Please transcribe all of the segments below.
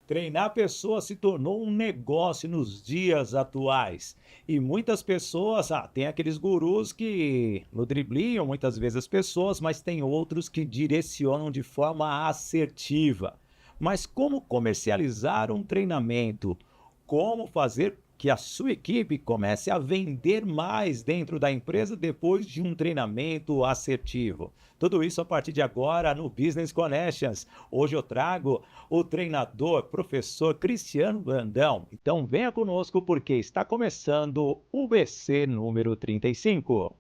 Treinar pessoas se tornou um negócio nos dias atuais. E muitas pessoas, tem aqueles gurus que ludibriam muitas vezes as pessoas, mas tem outros que direcionam de forma assertiva. Mas como comercializar um treinamento? Como fazer que a sua equipe comece a vender mais dentro da empresa depois de um treinamento assertivo? Tudo isso a partir de agora no Business Connections. Hoje eu trago o treinador, professor Cristiano Brandão. Então venha conosco porque está começando o BC número 35.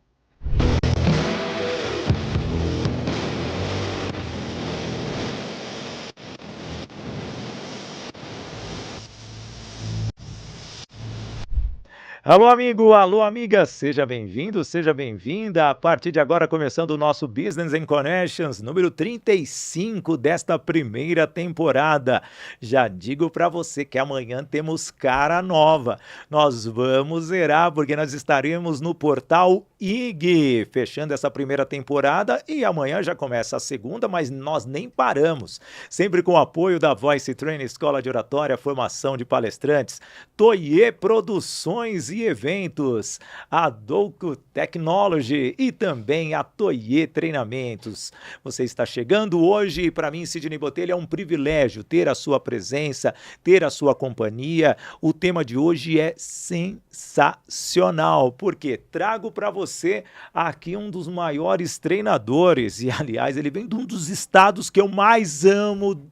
Alô, amigo, alô, amiga, seja bem-vindo, seja bem-vinda. A partir de agora, começando o nosso Business and Connections, número 35 desta primeira temporada. Já digo para você que amanhã temos cara nova. Nós vamos zerar, porque nós estaremos no portal IG, fechando essa primeira temporada, e amanhã já começa a segunda, mas nós nem paramos. Sempre com o apoio da Voice Training, Escola de Oratória, Formação de Palestrantes, Toye Produções e Eventos, a Douco Technology e também a Toye Treinamentos. Você está chegando hoje e para mim, Sidney Botelho, é um privilégio ter a sua presença, ter a sua companhia. O tema de hoje é sensacional, porque trago para você aqui um dos maiores treinadores e, aliás, ele vem de um dos estados que eu mais amo,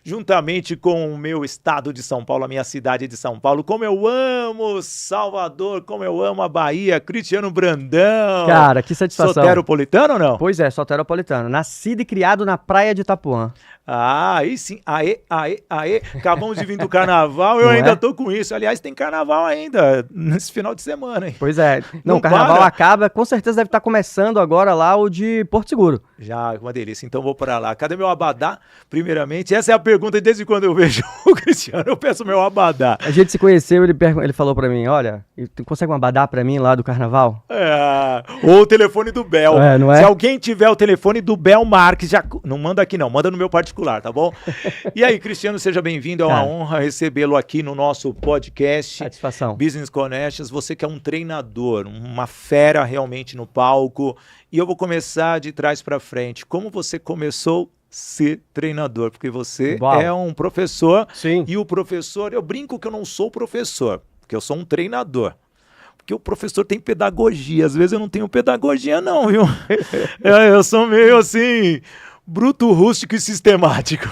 juntamente com o meu estado de São Paulo, a minha cidade de São Paulo. Como eu amo Salvador, como eu amo a Bahia. Cristiano Brandão. Cara, que satisfação. Soteropolitano ou não? Pois é, soteropolitano. Nascido e criado na praia de Itapuã. Ah, aí sim. Aê. Acabamos de vir do carnaval, eu Não ainda é? tô com isso. Aliás, tem carnaval ainda nesse final de semana, hein? Pois é. Não, Não o carnaval para. acaba, com certeza deve estar começando agora lá o de Porto Seguro. Já, uma delícia. Então vou para lá. Cadê meu abadá? Primeiramente, essa é a pergunta desde quando eu vejo o Cristiano, eu peço meu abadá. A gente se conheceu, ele falou pra mim, olha, tu consegue um abadá pra mim lá do carnaval? Ou o telefone do Bel. É, não é? Se alguém tiver o telefone do Bel Marques, já não manda aqui não, manda no meu particular, tá bom? E aí, Cristiano, seja bem-vindo, é uma Cara. honra recebê-lo aqui no nosso podcast Satisfação. Business Connections. Você que é um treinador, uma fera realmente no palco, e eu vou começar de trás para frente. Como você começou a ser treinador? Porque você Uau. é um professor, Sim. e o professor, eu brinco que eu não sou professor, porque eu sou um treinador. Porque o professor tem pedagogia, às vezes eu não tenho pedagogia não, viu? Eu sou meio assim, bruto, rústico e sistemático.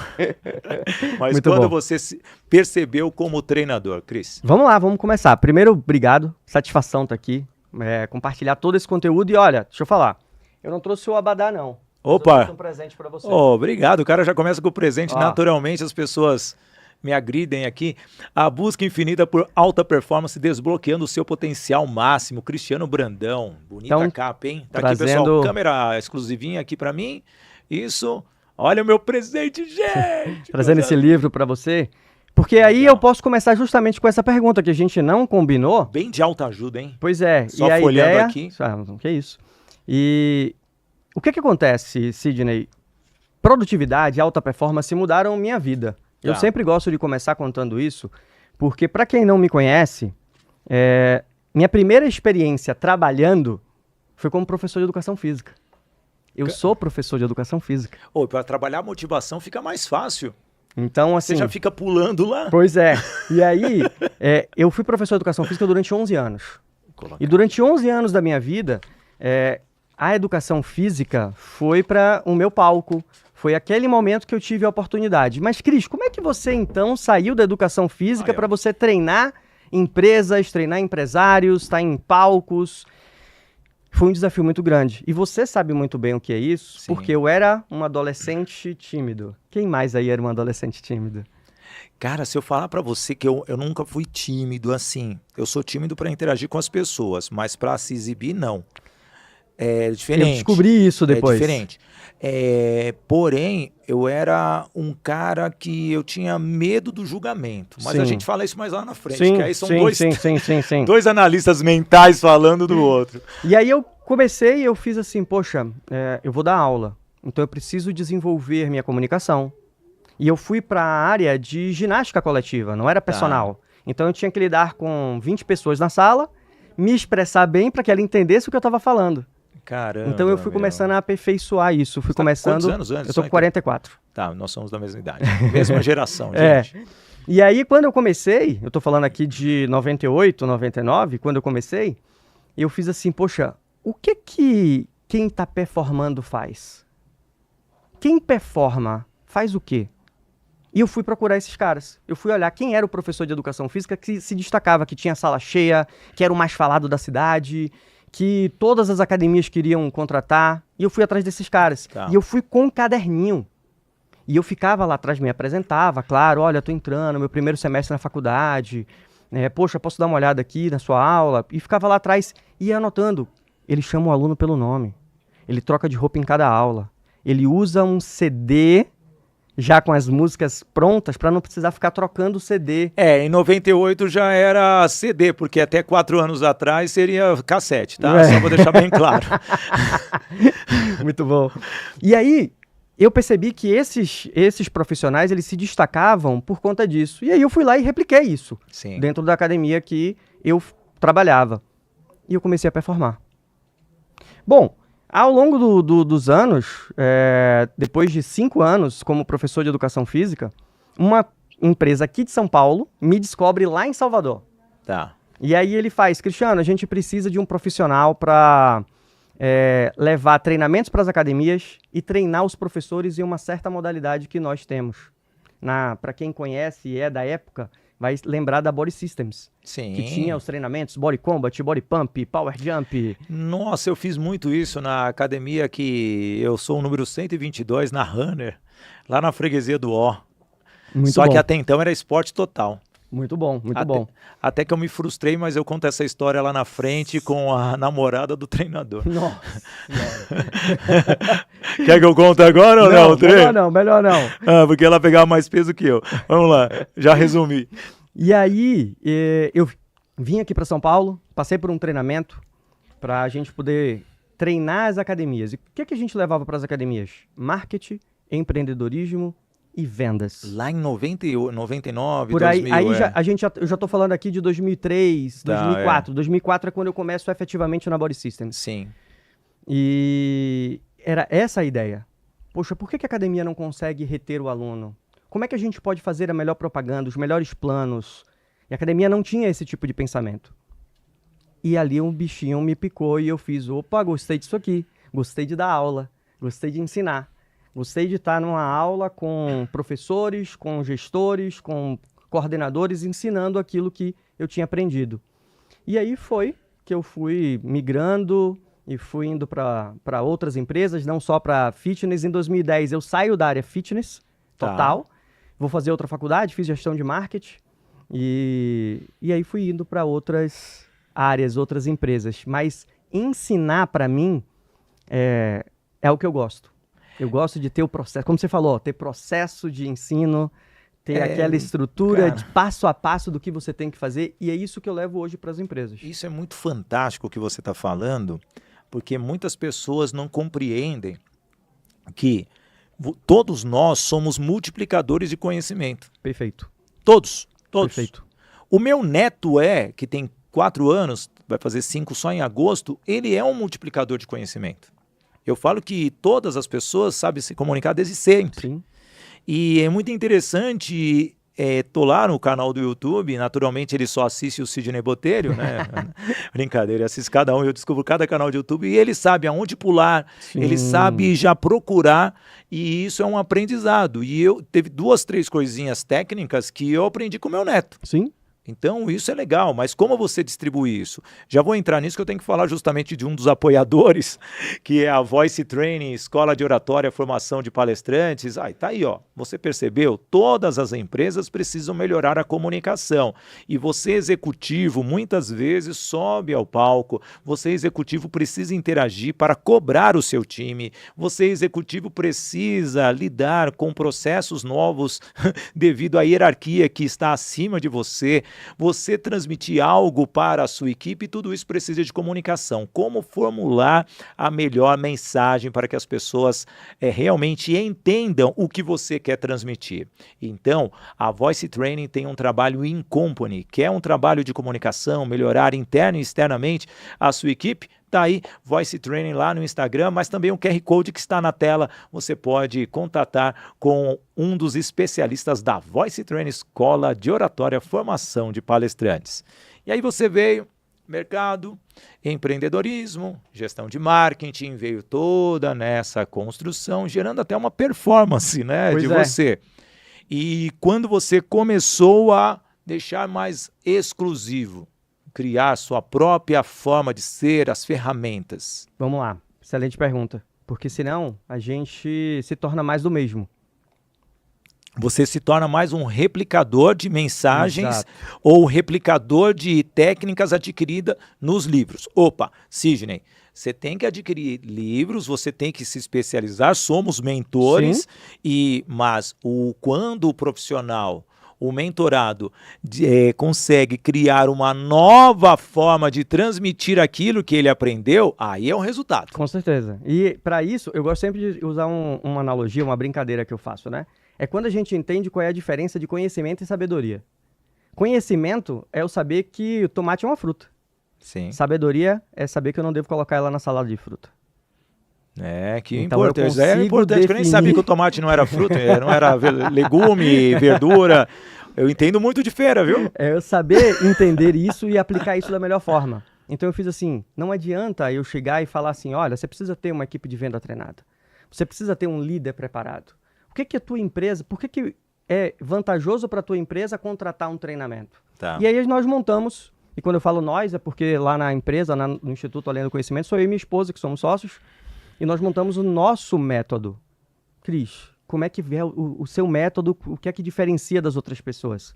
Mas Muito quando bom. você se percebeu como treinador, Cris? Vamos lá, vamos começar. Primeiro, obrigado, satisfação estar aqui, compartilhar todo esse conteúdo. E olha, deixa eu falar, eu não trouxe o abadá não. Mas eu Opa! trouxe um presente pra você. Oh, obrigado, o cara já começa com o presente. Ó. Naturalmente as pessoas me agridem aqui. A busca infinita por alta performance, desbloqueando o seu potencial máximo. Cristiano Brandão, bonita Então, capa, hein? Tá aqui, trazendo- pessoal, câmera exclusivinha aqui pra mim. Isso, olha o meu presente, gente! Trazendo Coisa esse livro pra você, porque aí Legal. eu posso começar justamente com essa pergunta que a gente não combinou. bem de alta ajuda, hein? Pois é, Só e a folhando ideia... aqui. Que isso. E o que acontece, Sidney? Produtividade e alta performance mudaram minha vida. Eu Tá. sempre gosto de começar contando isso, porque para quem não me conhece, minha primeira experiência trabalhando foi como professor de educação física. Eu sou professor de educação física. Ô, pra trabalhar a motivação fica mais fácil. Então, assim... Você já fica pulando lá. Pois é. E aí, eu fui professor de educação física durante 11 anos. E durante 11 anos da minha vida, a educação física foi para o meu palco. Foi aquele momento que eu tive a oportunidade. Mas, Cris, como é que você, então, saiu da educação física para você treinar empresas, treinar empresários, estar em palcos? Foi um desafio muito grande. E você sabe muito bem o que é isso, Sim. porque eu era um adolescente tímido. Quem mais aí era um adolescente tímido? Cara, se eu falar pra você que eu nunca fui tímido assim, eu sou tímido pra interagir com as pessoas, mas pra se exibir, não. É diferente. Eu descobri isso depois. É diferente. Porém, eu era um cara que eu tinha medo do julgamento. Mas a Sim. gente fala isso mais lá na frente, Sim, que aí são sim. dois analistas mentais falando do outro. E aí eu comecei e eu fiz assim, poxa, eu vou dar aula, então eu preciso desenvolver minha comunicação, E eu fui para a área de ginástica coletiva, não era personal. Então eu tinha que lidar com 20 pessoas na sala, me expressar bem para que ela entendesse o que eu estava falando. Caramba, então eu fui começando a aperfeiçoar isso. Fui começando. Quantos anos antes? Eu tô com 44. Tá, nós somos da mesma idade. Mesma geração, gente. E aí, quando eu comecei, eu tô falando aqui de 98, 99, quando eu comecei, eu fiz assim, poxa, o que quem tá performando faz? Quem performa faz o quê? E eu fui procurar esses caras. Eu fui olhar quem era o professor de educação física que se destacava, que tinha sala cheia, que era o mais falado da cidade, que todas as academias queriam contratar. E eu fui atrás desses caras. Tá. E eu fui com um caderninho. E eu ficava lá atrás, me apresentava, claro, olha, tô entrando, meu primeiro semestre na faculdade, poxa, posso dar uma olhada aqui na sua aula? E ficava lá atrás e ia anotando. Ele chama o aluno pelo nome, ele troca de roupa em cada aula, ele usa um CD já com as músicas prontas para não precisar ficar trocando o CD. Em 98 já era CD, porque até 4 anos atrás seria cassete, tá? Só vou deixar bem claro. Muito bom. E aí, eu percebi que esses profissionais, eles se destacavam por conta disso. E aí eu fui lá e repliquei isso. Sim. Dentro da academia que eu trabalhava. E eu comecei a performar. Bom, ao longo dos anos, depois de 5 anos como professor de educação física, uma empresa aqui de São Paulo me descobre lá em Salvador. Tá. E aí ele faz, Cristiano, a gente precisa de um profissional para levar treinamentos para as academias e treinar os professores em uma certa modalidade que nós temos. Para quem conhece e é da época, vai lembrar da Body Systems. Sim. Que tinha os treinamentos Body Combat, Body Pump, Power Jump. Nossa, eu fiz muito isso na academia que eu sou o número 122 na Runner, lá na freguesia do Ó. Só que até então era esporte total. Muito bom, muito bom. Até que eu me frustrei, mas eu conto essa história lá na frente com a namorada do treinador. Nossa. Quer que eu conte agora ou não? Melhor não. Porque ela pegava mais peso que eu. Vamos lá, já resumi. E aí, eu vim aqui para São Paulo, passei por um treinamento para a gente poder treinar as academias. E o que a gente levava para as academias? Marketing, empreendedorismo e vendas. Lá em 99, por 2000, aí eu já tô falando aqui de 2003, 2004. 2004 é quando eu começo efetivamente na Body Systems. Sim. E era essa a ideia. Poxa, por que a academia não consegue reter o aluno? Como é que a gente pode fazer a melhor propaganda, os melhores planos? E a academia não tinha esse tipo de pensamento. E ali um bichinho me picou e eu fiz, opa, gostei disso aqui. Gostei de dar aula, gostei de ensinar. Gostei de estar numa aula com professores, com gestores, com coordenadores, ensinando aquilo que eu tinha aprendido. E aí foi que eu fui migrando e fui indo para outras empresas, não só para fitness. Em 2010 eu saio da área fitness total, vou fazer outra faculdade, fiz gestão de marketing e aí fui indo para outras áreas, outras empresas. Mas ensinar para mim é o que eu gosto. Eu gosto de ter o processo, como você falou, ter processo de ensino, ter aquela estrutura de passo a passo do que você tem que fazer, e é isso que eu levo hoje para as empresas. Isso é muito fantástico o que você está falando, porque muitas pessoas não compreendem que todos nós somos multiplicadores de conhecimento. Perfeito. Todos. Perfeito. O meu neto que tem 4 anos, vai fazer 5 só em agosto, ele é um multiplicador de conhecimento. Eu falo que todas as pessoas sabem se comunicar desde sempre. Sim. E é muito interessante, tô lá no canal do YouTube, naturalmente ele só assiste o Sidney Botelho, né? Brincadeira, ele assiste cada um, eu descubro cada canal de YouTube e ele sabe aonde pular, Sim. ele sabe já procurar e isso é um aprendizado. E teve 2, 3 coisinhas técnicas que eu aprendi com meu neto. Sim. Então, isso é legal, mas como você distribui isso? Já vou entrar nisso que eu tenho que falar justamente de um dos apoiadores, que é a Voice Training, Escola de Oratória, Formação de Palestrantes. Tá aí, ó. Você percebeu? Todas as empresas precisam melhorar a comunicação. E você, executivo, muitas vezes sobe ao palco. Você, executivo, precisa interagir para cobrar o seu time. Você, executivo, precisa lidar com processos novos devido à hierarquia que está acima de você. você transmitir algo para a sua equipe, tudo isso precisa de comunicação. Como formular a melhor mensagem para que as pessoas realmente entendam o que você quer transmitir. Então, a Voice Training tem um trabalho in company, que é um trabalho de comunicação, melhorar interna e externamente a sua equipe. Tá aí, Voice Training lá no Instagram, mas também o QR Code que está na tela, você pode contatar com um dos especialistas da Voice Training, Escola de Oratória, Formação de Palestrantes. E aí você veio, mercado, empreendedorismo, gestão de marketing, veio toda nessa construção, gerando até uma performance, né, Pois de é. você. E quando você começou a deixar mais exclusivo, criar sua própria forma de ser, as ferramentas. Vamos lá, excelente pergunta. Porque senão a gente se torna mais do mesmo. Você se torna mais um replicador de mensagens Exato. ou replicador de técnicas adquiridas nos livros. Opa, Sidney, você tem que adquirir livros, você tem que se especializar, somos mentores, mas quando o profissional, o mentorado, consegue criar uma nova forma de transmitir aquilo que ele aprendeu, aí é um resultado. Com certeza. E para isso, eu gosto sempre de usar uma analogia, uma brincadeira que eu faço, né? É quando a gente entende qual é a diferença de conhecimento e sabedoria. Conhecimento é o saber que o tomate é uma fruta. Sim. Sabedoria é saber que eu não devo colocar ela na salada de fruta. Que Então, importante. eu É consigo importante, que eu nem definir- sabia que o tomate não era fruta, não era legume, verdura. Eu entendo muito de feira, viu? É eu saber entender isso e aplicar isso da melhor forma. Então eu fiz assim, não adianta eu chegar e falar assim, olha, você precisa ter uma equipe de venda treinada. Você precisa ter um líder preparado. Por que a tua empresa, por que é vantajoso para a tua empresa contratar um treinamento? Tá. E aí nós montamos, e quando eu falo nós, é porque lá na empresa, no Instituto Além do Conhecimento, sou eu e minha esposa que somos sócios, e nós montamos o nosso método. Cris, como é que é o seu método, o que é que diferencia das outras pessoas?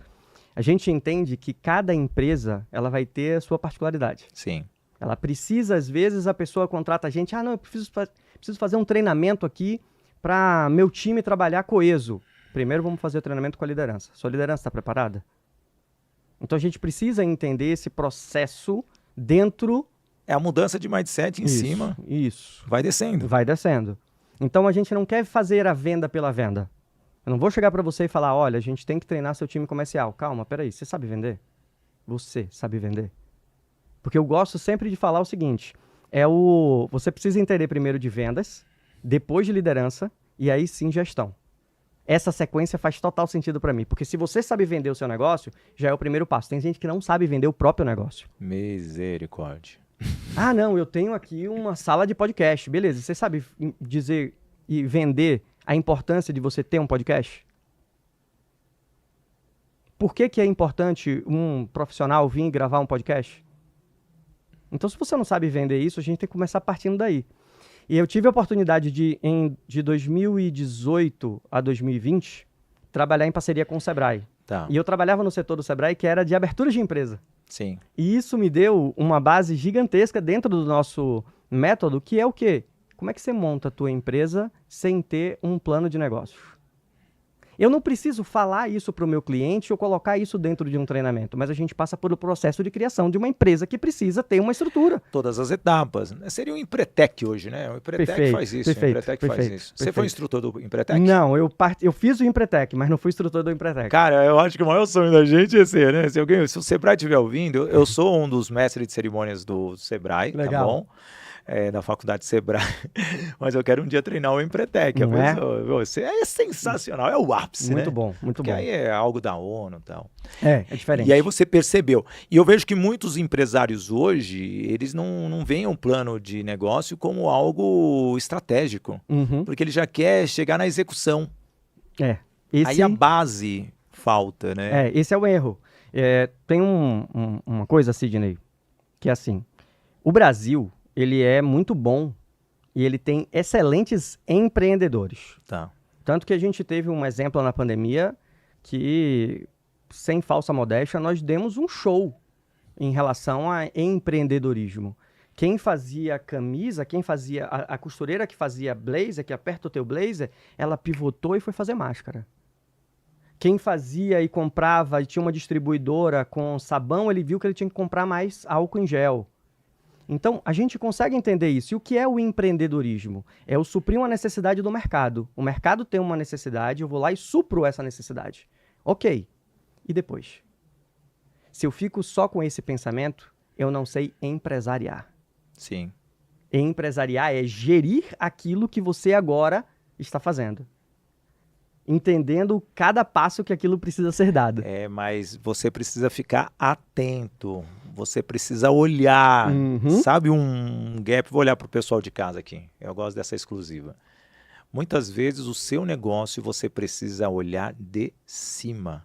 A gente entende que cada empresa ela vai ter a sua particularidade. Sim. Ela precisa, às vezes, a pessoa contrata a gente, não, eu preciso fazer um treinamento aqui para meu time trabalhar coeso. Primeiro vamos fazer o treinamento com a liderança. Sua liderança está preparada? Então a gente precisa entender esse processo dentro... É a mudança de mindset em cima. Isso. Vai descendo. Vai descendo. Então a gente não quer fazer a venda pela venda. Eu não vou chegar para você e falar, olha, a gente tem que treinar seu time comercial. Calma, peraí, você sabe vender? Você sabe vender? Porque eu gosto sempre de falar o seguinte, você precisa entender primeiro de vendas, depois de liderança e aí sim gestão. Essa sequência faz total sentido para mim, porque se você sabe vender o seu negócio, já é o primeiro passo. Tem gente que não sabe vender o próprio negócio. Misericórdia. Não, eu tenho aqui uma sala de podcast. Beleza, você sabe dizer e vender a importância de você ter um podcast? Por que é importante um profissional vir gravar um podcast? Então, se você não sabe vender isso, a gente tem que começar partindo daí. E eu tive a oportunidade de 2018 a 2020, trabalhar em parceria com o Sebrae. Tá. E eu trabalhava no setor do Sebrae, que era de abertura de empresa. Sim. E isso me deu uma base gigantesca dentro do nosso método, que é o quê? Como é que você monta a tua empresa sem ter um plano de negócios? Eu não preciso falar isso para o meu cliente ou colocar isso dentro de um treinamento, mas a gente passa por o processo de criação de uma empresa que precisa ter uma estrutura. Todas as etapas. Seria o Empretec hoje, né? O Empretec Perfeito, faz isso. perfeito, o Empretec faz perfeito, isso. Você perfeito. foi instrutor do Empretec? Não, eu fiz o Empretec, mas não fui instrutor do Empretec. Cara, eu acho que o maior sonho da gente é ser, né? Se o Sebrae estiver ouvindo, eu sou um dos mestres de cerimônias do Sebrae, Legal. tá bom? Da faculdade Sebrae, mas eu quero um dia treinar o Empretec. Não é? Você é sensacional, é o ápice, Muito né? bom, muito Porque bom. aí é algo da ONU e tal. É diferente. E aí você percebeu. E eu vejo que muitos empresários hoje, eles não veem um plano de negócio como algo estratégico, Uhum. porque ele já quer chegar na execução. Aí a base falta, né? Esse é o erro. Tem uma coisa, Sidney, que é assim, o Brasil, ele é muito bom e ele tem excelentes empreendedores. Tá. Tanto que a gente teve um exemplo na pandemia que, sem falsa modéstia, nós demos um show em relação a empreendedorismo. Quem fazia camisa, quem fazia a costureira que fazia blazer, que aperta o teu blazer, ela pivotou e foi fazer máscara. Quem fazia e comprava e tinha uma distribuidora com sabão, ele viu que ele tinha que comprar mais álcool em gel. Então, a gente consegue entender isso. E o que é o empreendedorismo? É o suprir uma necessidade do mercado. O mercado tem uma necessidade, eu vou lá e supro essa necessidade. Ok. E depois? Se eu fico só com esse pensamento, eu não sei empresariar. Sim. Empresariar é gerir aquilo que você agora está fazendo. Entendendo cada passo que aquilo precisa ser dado. Mas você precisa ficar atento, você precisa olhar, sabe um gap, vou olhar para o pessoal de casa aqui, eu gosto dessa exclusiva. Muitas vezes o seu negócio você precisa olhar de cima.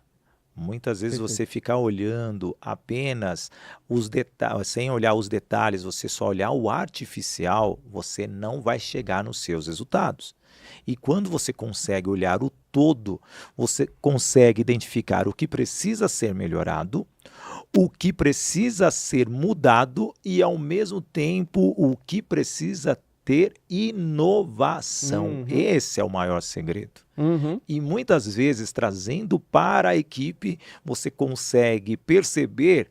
Muitas vezes você ficar olhando apenas os detalhes, sem olhar os detalhes, você só olhar o artificial, você não vai chegar nos seus resultados. E quando você consegue olhar o todo, você consegue identificar o que precisa ser melhorado, o que precisa ser mudado e, ao mesmo tempo, o que precisa ter inovação. Esse é o maior segredo. E muitas vezes, trazendo para a equipe, você consegue perceber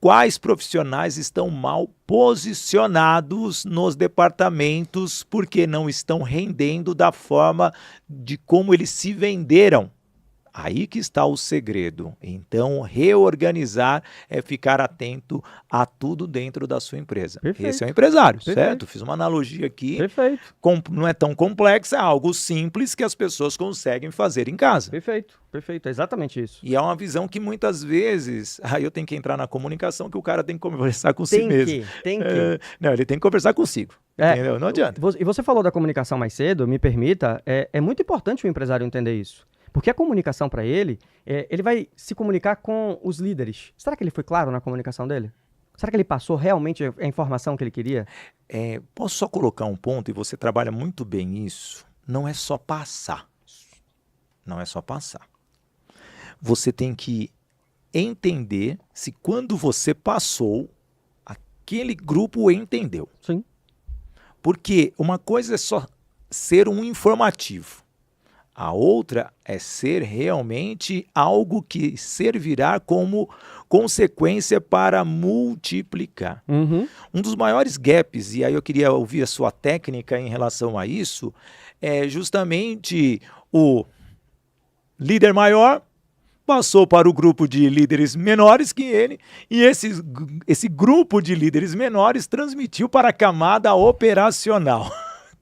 quais profissionais estão mal posicionados nos departamentos porque não estão rendendo da forma de como eles se venderam. Aí que está o segredo. Então, reorganizar é ficar atento a tudo dentro da sua empresa. Perfeito. Esse é o empresário, certo? Fiz uma analogia aqui. Perfeito. Não é tão complexa, é algo simples que as pessoas conseguem fazer em casa. Perfeito, perfeito. É exatamente isso. E é uma visão que muitas vezes, aí eu tenho que entrar na comunicação, que o cara tem que conversar com si mesmo. Tem que. Não, ele tem que conversar consigo. Entendeu? Não adianta. E você falou da comunicação mais cedo, me permita, é muito importante o empresário entender isso. Porque a comunicação para ele, ele vai se comunicar com os líderes. Será que ele foi claro na comunicação dele? Será que ele passou realmente a informação que ele queria? Posso só colocar um ponto, e você trabalha muito bem isso, não é só passar. Não é só passar. Você tem que entender se quando você passou, aquele grupo entendeu. Sim. Porque uma coisa é só ser um informativo. A outra é ser realmente algo que servirá como consequência para multiplicar. Um dos maiores gaps, e aí eu queria ouvir a sua técnica em relação a isso, é justamente o líder maior passou para o grupo de líderes menores que ele, e esse grupo de líderes menores transmitiu para a camada operacional.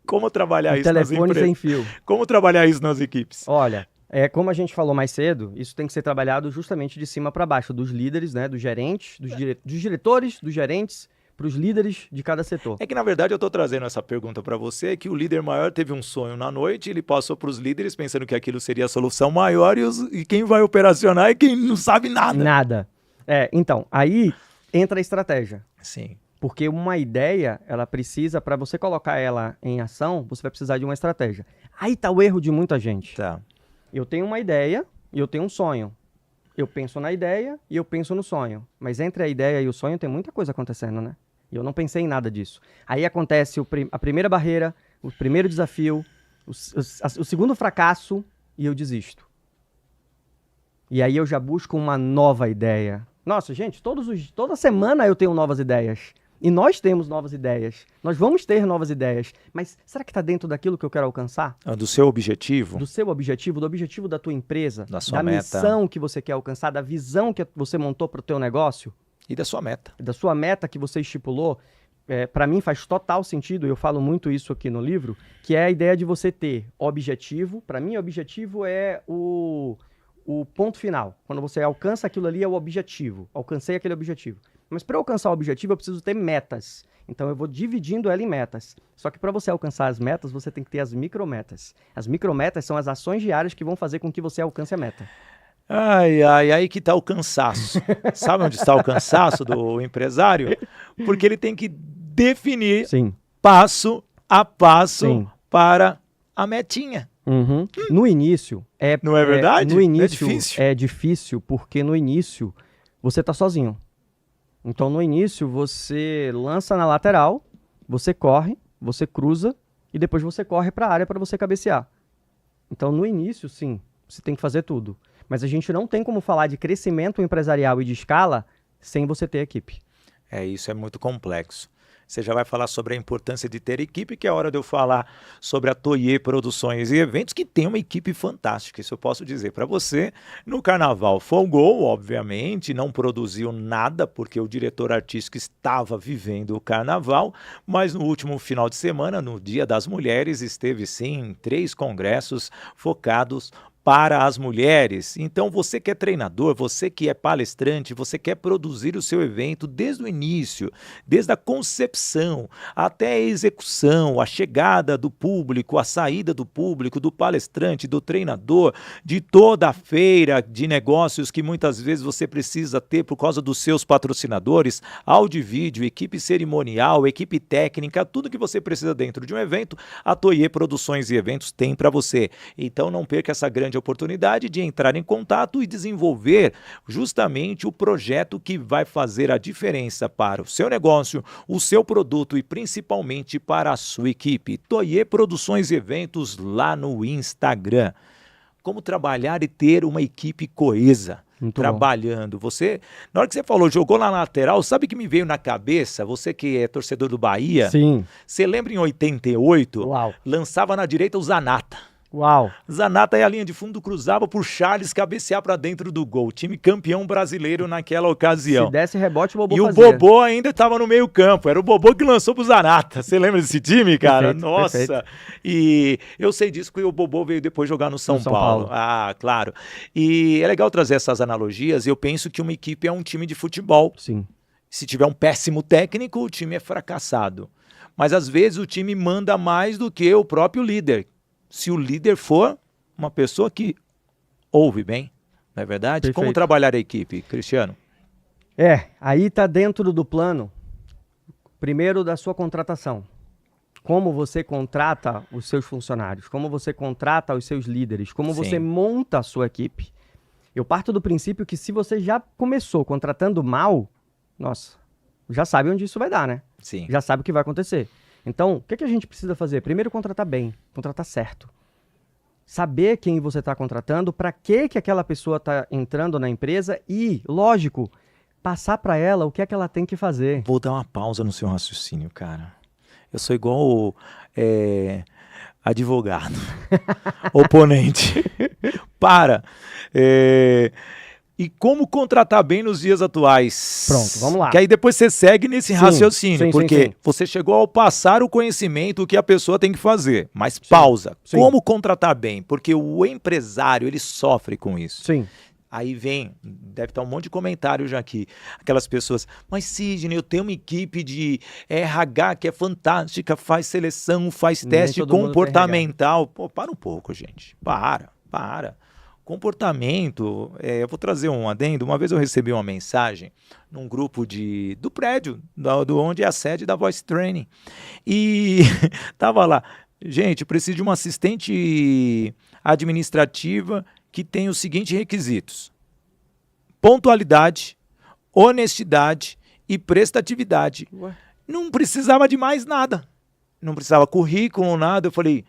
Como trabalhar isso nas empresas? Telefone sem fio. Como trabalhar isso nas equipes? Olha, como a gente falou mais cedo, isso tem que ser trabalhado justamente de cima para baixo, dos líderes, né, dos gerentes, dos diretores, dos gerentes, para os líderes de cada setor. É que, na verdade, eu estou trazendo essa pergunta para você, que o líder maior teve um sonho na noite, ele passou para os líderes pensando que aquilo seria a solução maior e quem vai operacionar é quem não sabe nada. Nada. Então, aí entra a estratégia. Sim. Porque uma ideia, ela precisa, para você colocar ela em ação, você vai precisar de uma estratégia. Aí está o erro de muita gente. Tá. Eu tenho uma ideia e eu tenho um sonho. Eu penso na ideia e eu penso no sonho. Mas entre a ideia e o sonho tem muita coisa acontecendo, né? E eu não pensei em nada disso. Aí acontece a primeira barreira, o primeiro desafio, o segundo fracasso e eu desisto. E aí eu já busco uma nova ideia. Nossa, gente, toda semana eu tenho novas ideias. E nós temos novas ideias. Nós vamos ter novas ideias. Mas será que está dentro daquilo que eu quero alcançar? Do seu objetivo? Do seu objetivo, do objetivo da tua empresa. Da sua meta. Da missão que você quer alcançar, da visão que você montou para o teu negócio. E da sua meta. Da sua meta que você estipulou. Para mim faz total sentido, eu falo muito isso aqui no livro, que é a ideia de você ter objetivo. Para mim, objetivo é o ponto final. Quando você alcança aquilo ali, é o objetivo. Alcancei aquele objetivo. Mas para alcançar o objetivo, eu preciso ter metas. Então, eu vou dividindo ela em metas. Só que para você alcançar as metas, você tem que ter as micrometas. As micrometas são as ações diárias que vão fazer com que você alcance a meta. Aí que está o cansaço. Sabe onde está o cansaço do empresário? Porque ele tem que definir passo a passo para a metinha. No início... Não é verdade? No início é difícil. É difícil porque no início você está sozinho. Então, no início, você lança na lateral, você corre, você cruza e depois você corre para a área para você cabecear. Então, no início, sim, você tem que fazer tudo. Mas a gente não tem como falar de crescimento empresarial e de escala sem você ter equipe. Isso é muito complexo. Você já vai falar sobre a importância de ter equipe, que é a hora de eu falar sobre a Toye Produções e Eventos, que tem uma equipe fantástica, isso eu posso dizer para você. No Carnaval folgou, obviamente, não produziu nada, porque o diretor artístico estava vivendo o Carnaval, mas no último final de semana, no Dia das Mulheres, esteve sim em 3 congressos focados para as mulheres. Então, você que é treinador, você que é palestrante, você quer produzir o seu evento desde o início, desde a concepção até a execução, a chegada do público, a saída do público, do palestrante, do treinador, de toda a feira de negócios que muitas vezes você precisa ter por causa dos seus patrocinadores, áudio e vídeo, equipe cerimonial, equipe técnica, tudo que você precisa dentro de um evento, a Toye Produções e Eventos tem para você. Então, não perca essa grande oportunidade de entrar em contato e desenvolver justamente o projeto que vai fazer a diferença para o seu negócio, o seu produto e principalmente para a sua equipe. Toye Produções e Eventos lá no Instagram. Como trabalhar e ter uma equipe coesa. Muito trabalhando. Você, na hora que você falou, jogou na lateral, sabe o que me veio na cabeça? Você que é torcedor do Bahia. Sim. Você lembra em 88? Uau. Lançava na direita o Zanata. Uau. Zanata e a linha de fundo cruzava por Charles cabecear para dentro do gol. Time campeão brasileiro naquela ocasião. Se desse rebote, o Bobô E fazia. o Bobô ainda estava no meio campo. Era o Bobô que lançou pro Zanata. Você lembra desse time, cara? Perfeito, Nossa. perfeito. E eu sei disso porque o Bobô veio depois jogar no São Paulo. Ah, claro. E é legal trazer essas analogias. Eu penso que uma equipe é um time de futebol. Sim. Se tiver um péssimo técnico, o time é fracassado. Mas às vezes o time manda mais do que o próprio líder. Se o líder for uma pessoa que ouve bem, não é verdade? Perfeito. Como trabalhar a equipe, Cristiano? Aí está dentro do plano, primeiro, da sua contratação. Como você contrata os seus funcionários, como você contrata os seus líderes, como Sim. você monta a sua equipe. Eu parto do princípio que se você já começou contratando mal, nossa, já sabe onde isso vai dar, né? Sim. Já sabe o que vai acontecer. Então, o que a gente precisa fazer? Primeiro, contratar bem, contratar certo. Saber quem você está contratando, para que aquela pessoa está entrando na empresa e, lógico, passar para ela o que é que ela tem que fazer. Vou dar uma pausa no seu raciocínio, cara. Eu sou igual advogado, oponente. Para. E como contratar bem nos dias atuais? Pronto, vamos lá. Que aí depois você segue nesse raciocínio, sim, porque sim. você chegou ao passar o conhecimento que a pessoa tem que fazer. Mas pausa. Sim. Como contratar bem? Porque o empresário, ele sofre com isso. Sim. Aí deve estar um monte de comentário já aqui. Aquelas pessoas, mas Sidney, eu tenho uma equipe de RH que é fantástica, faz seleção, faz Nem teste todo mundo tem comportamental. Pô, para um pouco, gente. Para. Comportamento, eu vou trazer um adendo. Uma vez eu recebi uma mensagem num grupo do prédio, do onde é a sede da Voice Training. E tava lá, gente, eu preciso de uma assistente administrativa que tem os seguintes requisitos: pontualidade, honestidade e prestatividade. Ué? Não precisava de mais nada. Não precisava currículo, nada. Eu falei,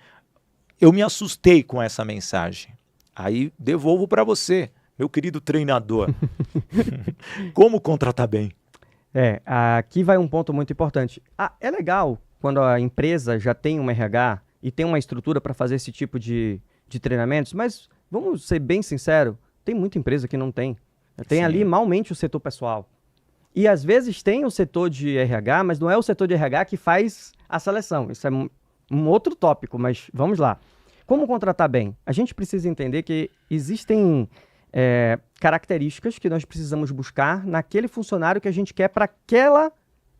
eu me assustei com essa mensagem. Aí devolvo para você, meu querido treinador. Como contratar bem? Aqui vai um ponto muito importante. É legal quando a empresa já tem um RH e tem uma estrutura para fazer esse tipo de treinamentos, mas vamos ser bem sinceros, tem muita empresa que não tem. Tem Sim. ali malmente o setor pessoal. E às vezes tem o setor de RH, mas não é o setor de RH que faz a seleção. Isso é um outro tópico, mas vamos lá. Como contratar bem? A gente precisa entender que existem características que nós precisamos buscar naquele funcionário que a gente quer para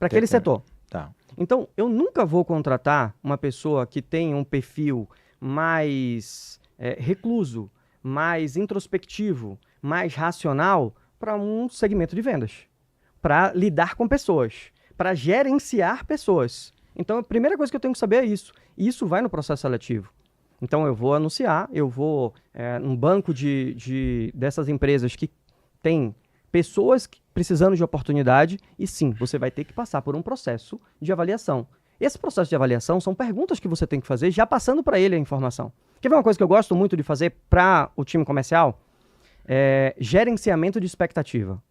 aquele setor. Tá. Então, eu nunca vou contratar uma pessoa que tem um perfil mais recluso, mais introspectivo, mais racional para um segmento de vendas, para lidar com pessoas, para gerenciar pessoas. Então, a primeira coisa que eu tenho que saber é isso. E isso vai no processo seletivo. Então, eu vou anunciar, eu vou num banco dessas empresas que tem pessoas precisando de oportunidade e sim, você vai ter que passar por um processo de avaliação. Esse processo de avaliação são perguntas que você tem que fazer já passando para ele a informação. Quer ver uma coisa que eu gosto muito de fazer para o time comercial? Gerenciamento de expectativa.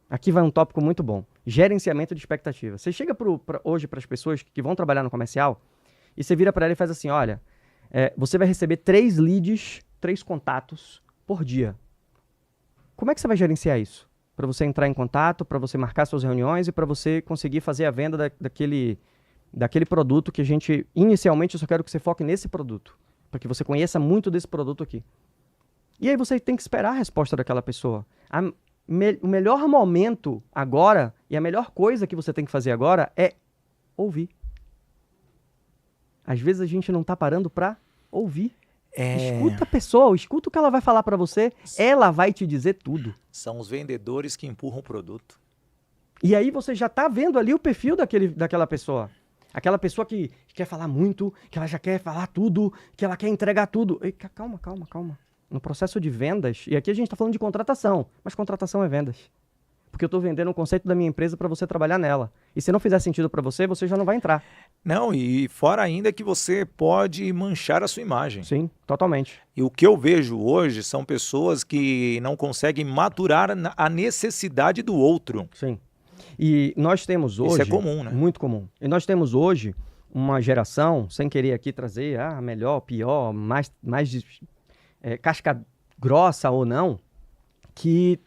Aqui vai um tópico muito bom. Gerenciamento de expectativa. Você chega hoje para as pessoas que vão trabalhar no comercial e você vira para ela e faz assim, olha, você vai receber 3 leads, 3 contatos por dia. Como é que você vai gerenciar isso? Para você entrar em contato, para você marcar suas reuniões e para você conseguir fazer a venda daquele produto que inicialmente, eu só quero que você foque nesse produto, para que você conheça muito desse produto aqui. E aí você tem que esperar a resposta daquela pessoa. O melhor momento agora, e a melhor coisa que você tem que fazer agora é ouvir. Às vezes a gente não está parando para ouvir. Escuta a pessoa, escuta o que ela vai falar para você, ela vai te dizer tudo. São os vendedores que empurram o produto. E aí você já está vendo ali o perfil daquela pessoa. Aquela pessoa que quer falar muito, que ela já quer falar tudo, que ela quer entregar tudo. Ei, calma. No processo de vendas, e aqui a gente está falando de contratação, mas contratação é vendas. Porque eu estou vendendo um conceito da minha empresa para você trabalhar nela. E se não fizer sentido para você, você já não vai entrar. Não, e fora ainda que você pode manchar a sua imagem. Sim, totalmente. E o que eu vejo hoje são pessoas que não conseguem maturar a necessidade do outro. Sim. E nós temos hoje... Isso é comum, né? Muito comum. E nós temos hoje uma geração, sem querer aqui trazer melhor, pior, mais casca grossa ou não, que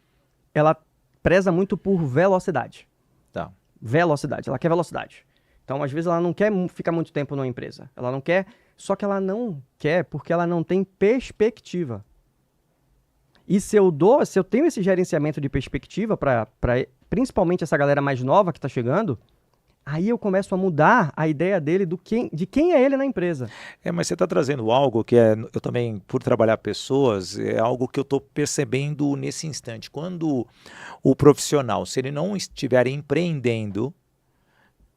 ela preza muito por velocidade. Tá. Velocidade. Ela quer velocidade. Então, às vezes, ela não quer ficar muito tempo numa empresa. Ela não quer, só que ela não quer porque ela não tem perspectiva. E se eu tenho esse gerenciamento de perspectiva para principalmente essa galera mais nova que está chegando, aí eu começo a mudar a ideia dele de quem é ele na empresa. Mas você está trazendo algo que eu também, por trabalhar pessoas, é algo que eu estou percebendo nesse instante. Quando o profissional, se ele não estiver empreendendo,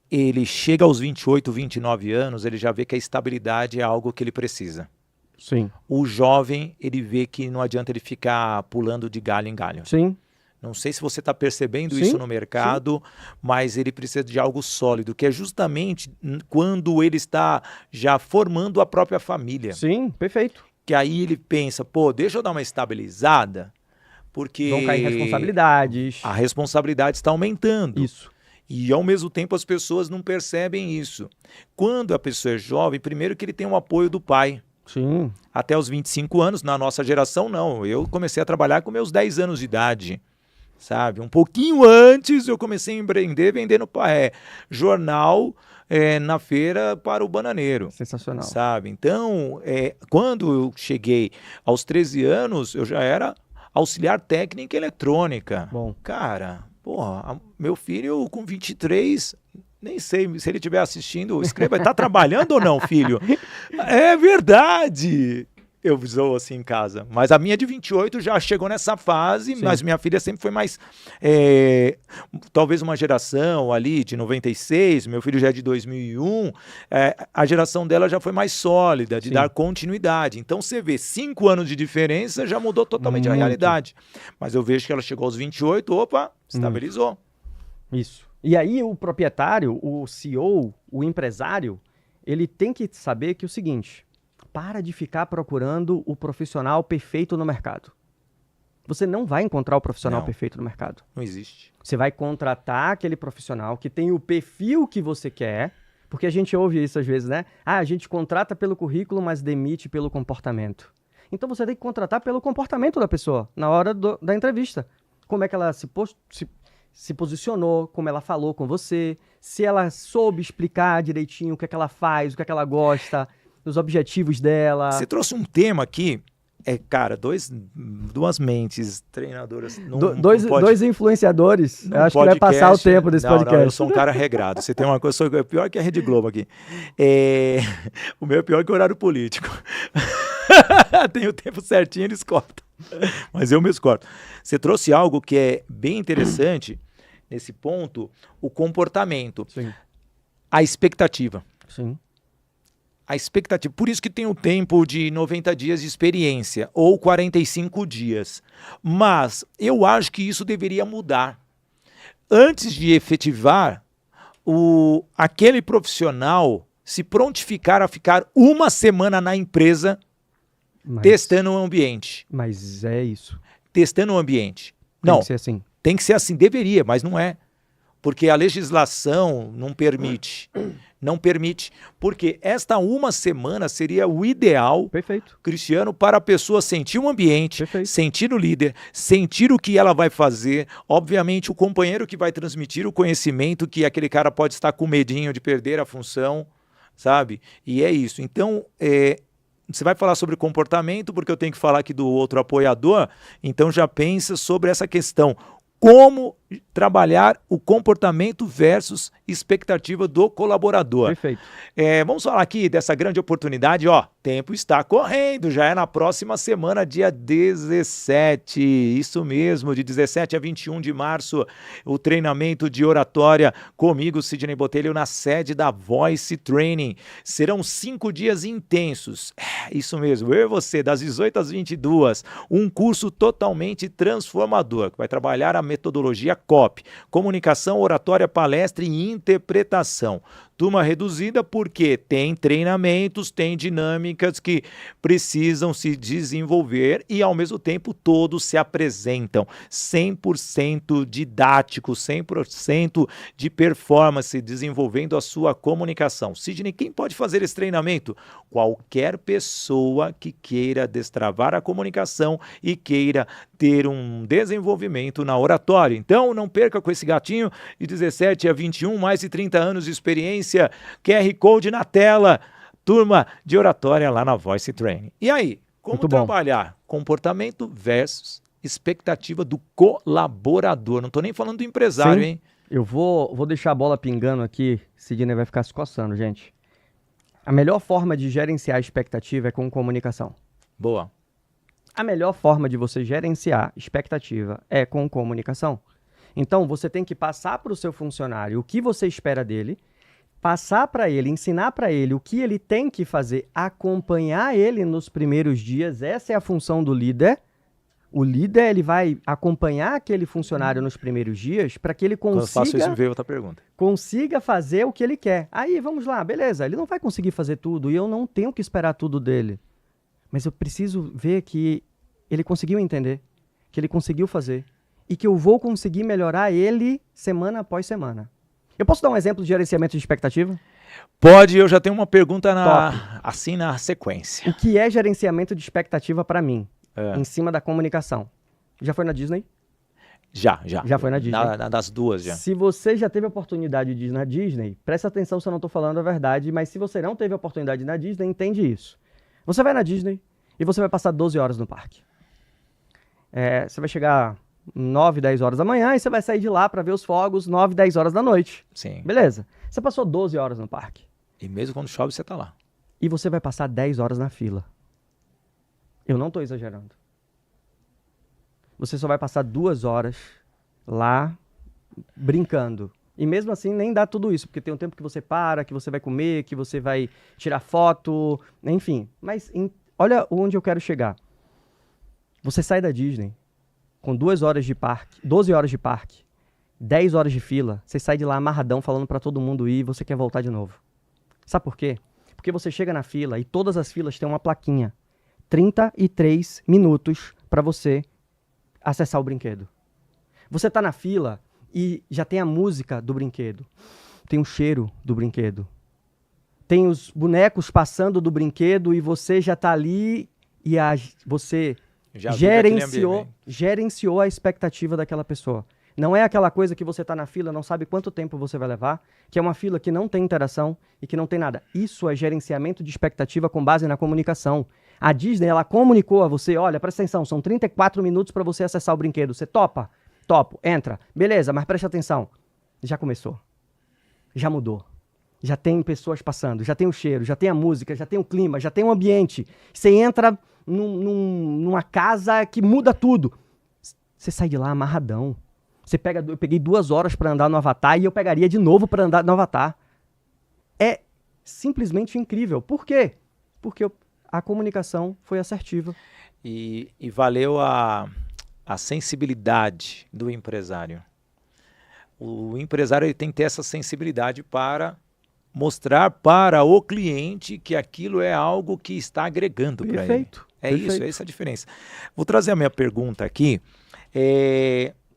ele chega aos 28, 29 anos, ele já vê que a estabilidade é algo que ele precisa. Sim. O jovem, ele vê que não adianta ele ficar pulando de galho em galho. Sim. Não sei se você está percebendo isso no mercado, mas ele precisa de algo sólido, que é justamente quando ele está já formando a própria família. Sim, perfeito. Que aí ele pensa, deixa eu dar uma estabilizada, porque... Vão cair responsabilidades. A responsabilidade está aumentando. Isso. E, ao mesmo tempo, as pessoas não percebem isso. Quando a pessoa é jovem, primeiro que ele tem o apoio do pai. Sim. Até os 25 anos, na nossa geração, não. Eu comecei a trabalhar com meus 10 anos de idade. Sabe? Um pouquinho antes eu comecei a empreender vendendo jornal na feira para o bananeiro. Sensacional. Sabe? Então, quando eu cheguei aos 13 anos, eu já era auxiliar técnico em eletrônica. Bom. Cara, meu filho com 23... Nem sei se ele estiver assistindo, escreva, está trabalhando ou não, filho? É verdade! Eu zoo assim em casa. Mas a minha de 28 já chegou nessa fase, sim. Mas minha filha sempre foi mais, talvez uma geração ali de 96, meu filho já é de 2001, a geração dela já foi mais sólida, de sim. Dar continuidade. Então você vê, 5 anos de diferença já mudou totalmente a realidade. Mas eu vejo que ela chegou aos 28, estabilizou. Isso. E aí o proprietário, o CEO, o empresário, ele tem que saber que é o seguinte... Para de ficar procurando o profissional perfeito no mercado. Você não vai encontrar o profissional perfeito no mercado. Não existe. Você vai contratar aquele profissional que tem o perfil que você quer, porque a gente ouve isso às vezes, né? A gente contrata pelo currículo, mas demite pelo comportamento. Então você tem que contratar pelo comportamento da pessoa, na hora da entrevista. Como é que ela se posicionou, como ela falou com você, se ela soube explicar direitinho o que é que ela faz, o que é que ela gosta... os objetivos dela. Você trouxe um tema aqui, cara, duas mentes treinadoras. Dois influenciadores. Eu acho que vai passar o tempo desse podcast. Não, eu sou um cara regrado. Você tem uma coisa, eu sou pior que a Rede Globo aqui. O meu é pior que o horário político. Tem o tempo certinho, eles cortam. Mas eu mesmo corto. Você trouxe algo que é bem interessante nesse ponto, o comportamento. Sim. A expectativa. Sim. A expectativa, por isso que tem o tempo de 90 dias de experiência, ou 45 dias. Mas eu acho que isso deveria mudar. Antes de efetivar, aquele profissional se prontificar a ficar uma semana na empresa testando o ambiente. Mas é isso. testando o ambiente. Tem Não, que ser assim. tem que ser assim, deveria, mas não é. Porque a legislação não permite. Não permite. Porque esta uma semana seria o ideal, Perfeito. Cristiano, para a pessoa sentir o ambiente, Perfeito. sentir o líder, sentir o que ela vai fazer. Obviamente, o companheiro que vai transmitir o conhecimento, que aquele cara pode estar com medinho de perder a função, sabe? E é isso. Então, você vai falar sobre comportamento, porque eu tenho que falar aqui do outro apoiador, então já pensa sobre essa questão. Como trabalhar o comportamento versus expectativa do colaborador. Perfeito. Vamos falar aqui dessa grande oportunidade, ó, tempo está correndo, já é na próxima semana, dia 17, isso mesmo, de 17 a 21 de março, o treinamento de oratória comigo, Sidney Botelho, na sede da Voice Training. Serão 5 dias intensos, isso mesmo, eu e você, das 18 às 22, um curso totalmente transformador, que vai trabalhar a metodologia COP, comunicação, oratória, palestra e interpretação. Turma reduzida porque tem treinamentos, tem dinâmicas que precisam se desenvolver e, ao mesmo tempo, todos se apresentam 100% didático, 100% de performance, desenvolvendo a sua comunicação. Sidney, quem pode fazer esse treinamento? Qualquer pessoa que queira destravar a comunicação e queira ter um desenvolvimento na oratória. Então, não perca com esse gatinho de 17 a 21, mais de 30 anos de experiência, QR Code na tela, turma de oratória lá na Voice Training. E aí, como trabalhar comportamento versus expectativa do colaborador? Não estou nem falando do empresário, hein? Eu vou deixar a bola pingando aqui, Sidney vai ficar se coçando, gente. A melhor forma de gerenciar a expectativa é com comunicação. Boa. A melhor forma de você gerenciar expectativa é com comunicação. Então, você tem que passar para o seu funcionário o que você espera dele, passar para ele, ensinar para ele o que ele tem que fazer, acompanhar ele nos primeiros dias. Essa é a função do líder. O líder, ele vai acompanhar aquele funcionário nos primeiros dias para que ele consiga... Quando eu faço isso, veio outra pergunta. Consiga fazer o que ele quer. Aí, vamos lá, beleza, ele não vai conseguir fazer tudo e eu não tenho que esperar tudo dele. Mas eu preciso ver que ele conseguiu entender, que ele conseguiu fazer e que eu vou conseguir melhorar ele semana após semana. Eu posso dar um exemplo de gerenciamento de expectativa? Pode, eu já tenho uma pergunta assim na sequência. O que é gerenciamento de expectativa para mim? Em cima da comunicação. Já foi na Disney? Já. Já foi na Disney? Das duas, já. Se você já teve a oportunidade de ir na Disney, presta atenção se eu não estou falando a verdade, mas se você não teve a oportunidade de ir na Disney, entende isso. Você vai na Disney e você vai passar 12 horas no parque. Você vai chegar 9, 10 horas da manhã e você vai sair de lá para ver os fogos 9, 10 horas da noite. Sim. Beleza. Você passou 12 horas no parque. E mesmo quando chove, você tá lá. E você vai passar 10 horas na fila. Eu não estou exagerando. Você só vai passar 2 horas lá brincando. E mesmo assim nem dá tudo isso, porque tem um tempo que você para, que você vai comer, que você vai tirar foto, enfim. Mas olha onde eu quero chegar. Você sai da Disney com 2 horas de parque, 12 horas de parque, 10 horas de fila, você sai de lá amarradão falando para todo mundo ir e você quer voltar de novo. Sabe por quê? Porque você chega na fila e todas as filas têm uma plaquinha. 33 minutos para você acessar o brinquedo. Você tá na fila e já tem a música do brinquedo, tem o cheiro do brinquedo, tem os bonecos passando do brinquedo e você já tá ali e você já gerenciou a expectativa daquela pessoa. Não é aquela coisa que você tá na fila, não sabe quanto tempo você vai levar, que é uma fila que não tem interação e que não tem nada. Isso é gerenciamento de expectativa com base na comunicação. A Disney, ela comunicou a você, olha, presta atenção, são 34 minutos para você acessar o brinquedo. Você topa? Topo, entra. Beleza, mas preste atenção. Já começou. Já mudou. Já tem pessoas passando, já tem o cheiro, já tem a música, já tem o clima, já tem o ambiente. Você entra numa casa que muda tudo. Você sai de lá amarradão. Eu peguei 2 horas para andar no Avatar e eu pegaria de novo para andar no Avatar. É simplesmente incrível. Por quê? Porque a comunicação foi assertiva. E valeu a sensibilidade do empresário. O empresário ele tem que ter essa sensibilidade para mostrar para o cliente que aquilo é algo que está agregando para ele. Perfeito. É isso, essa a diferença. Vou trazer a minha pergunta aqui.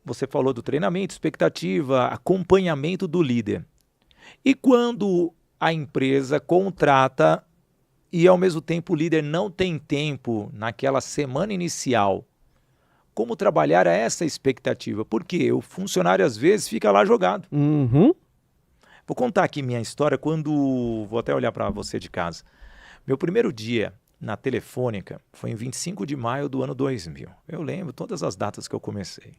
Você falou do treinamento, expectativa, acompanhamento do líder. E quando a empresa contrata e, ao mesmo tempo, o líder não tem tempo naquela semana inicial, como trabalhar essa expectativa? Porque o funcionário, às vezes, fica lá jogado. Uhum. Vou contar aqui minha história quando... Vou até olhar para você de casa. Meu primeiro dia na Telefônica foi em 25 de maio do ano 2000. Eu lembro todas as datas que eu comecei.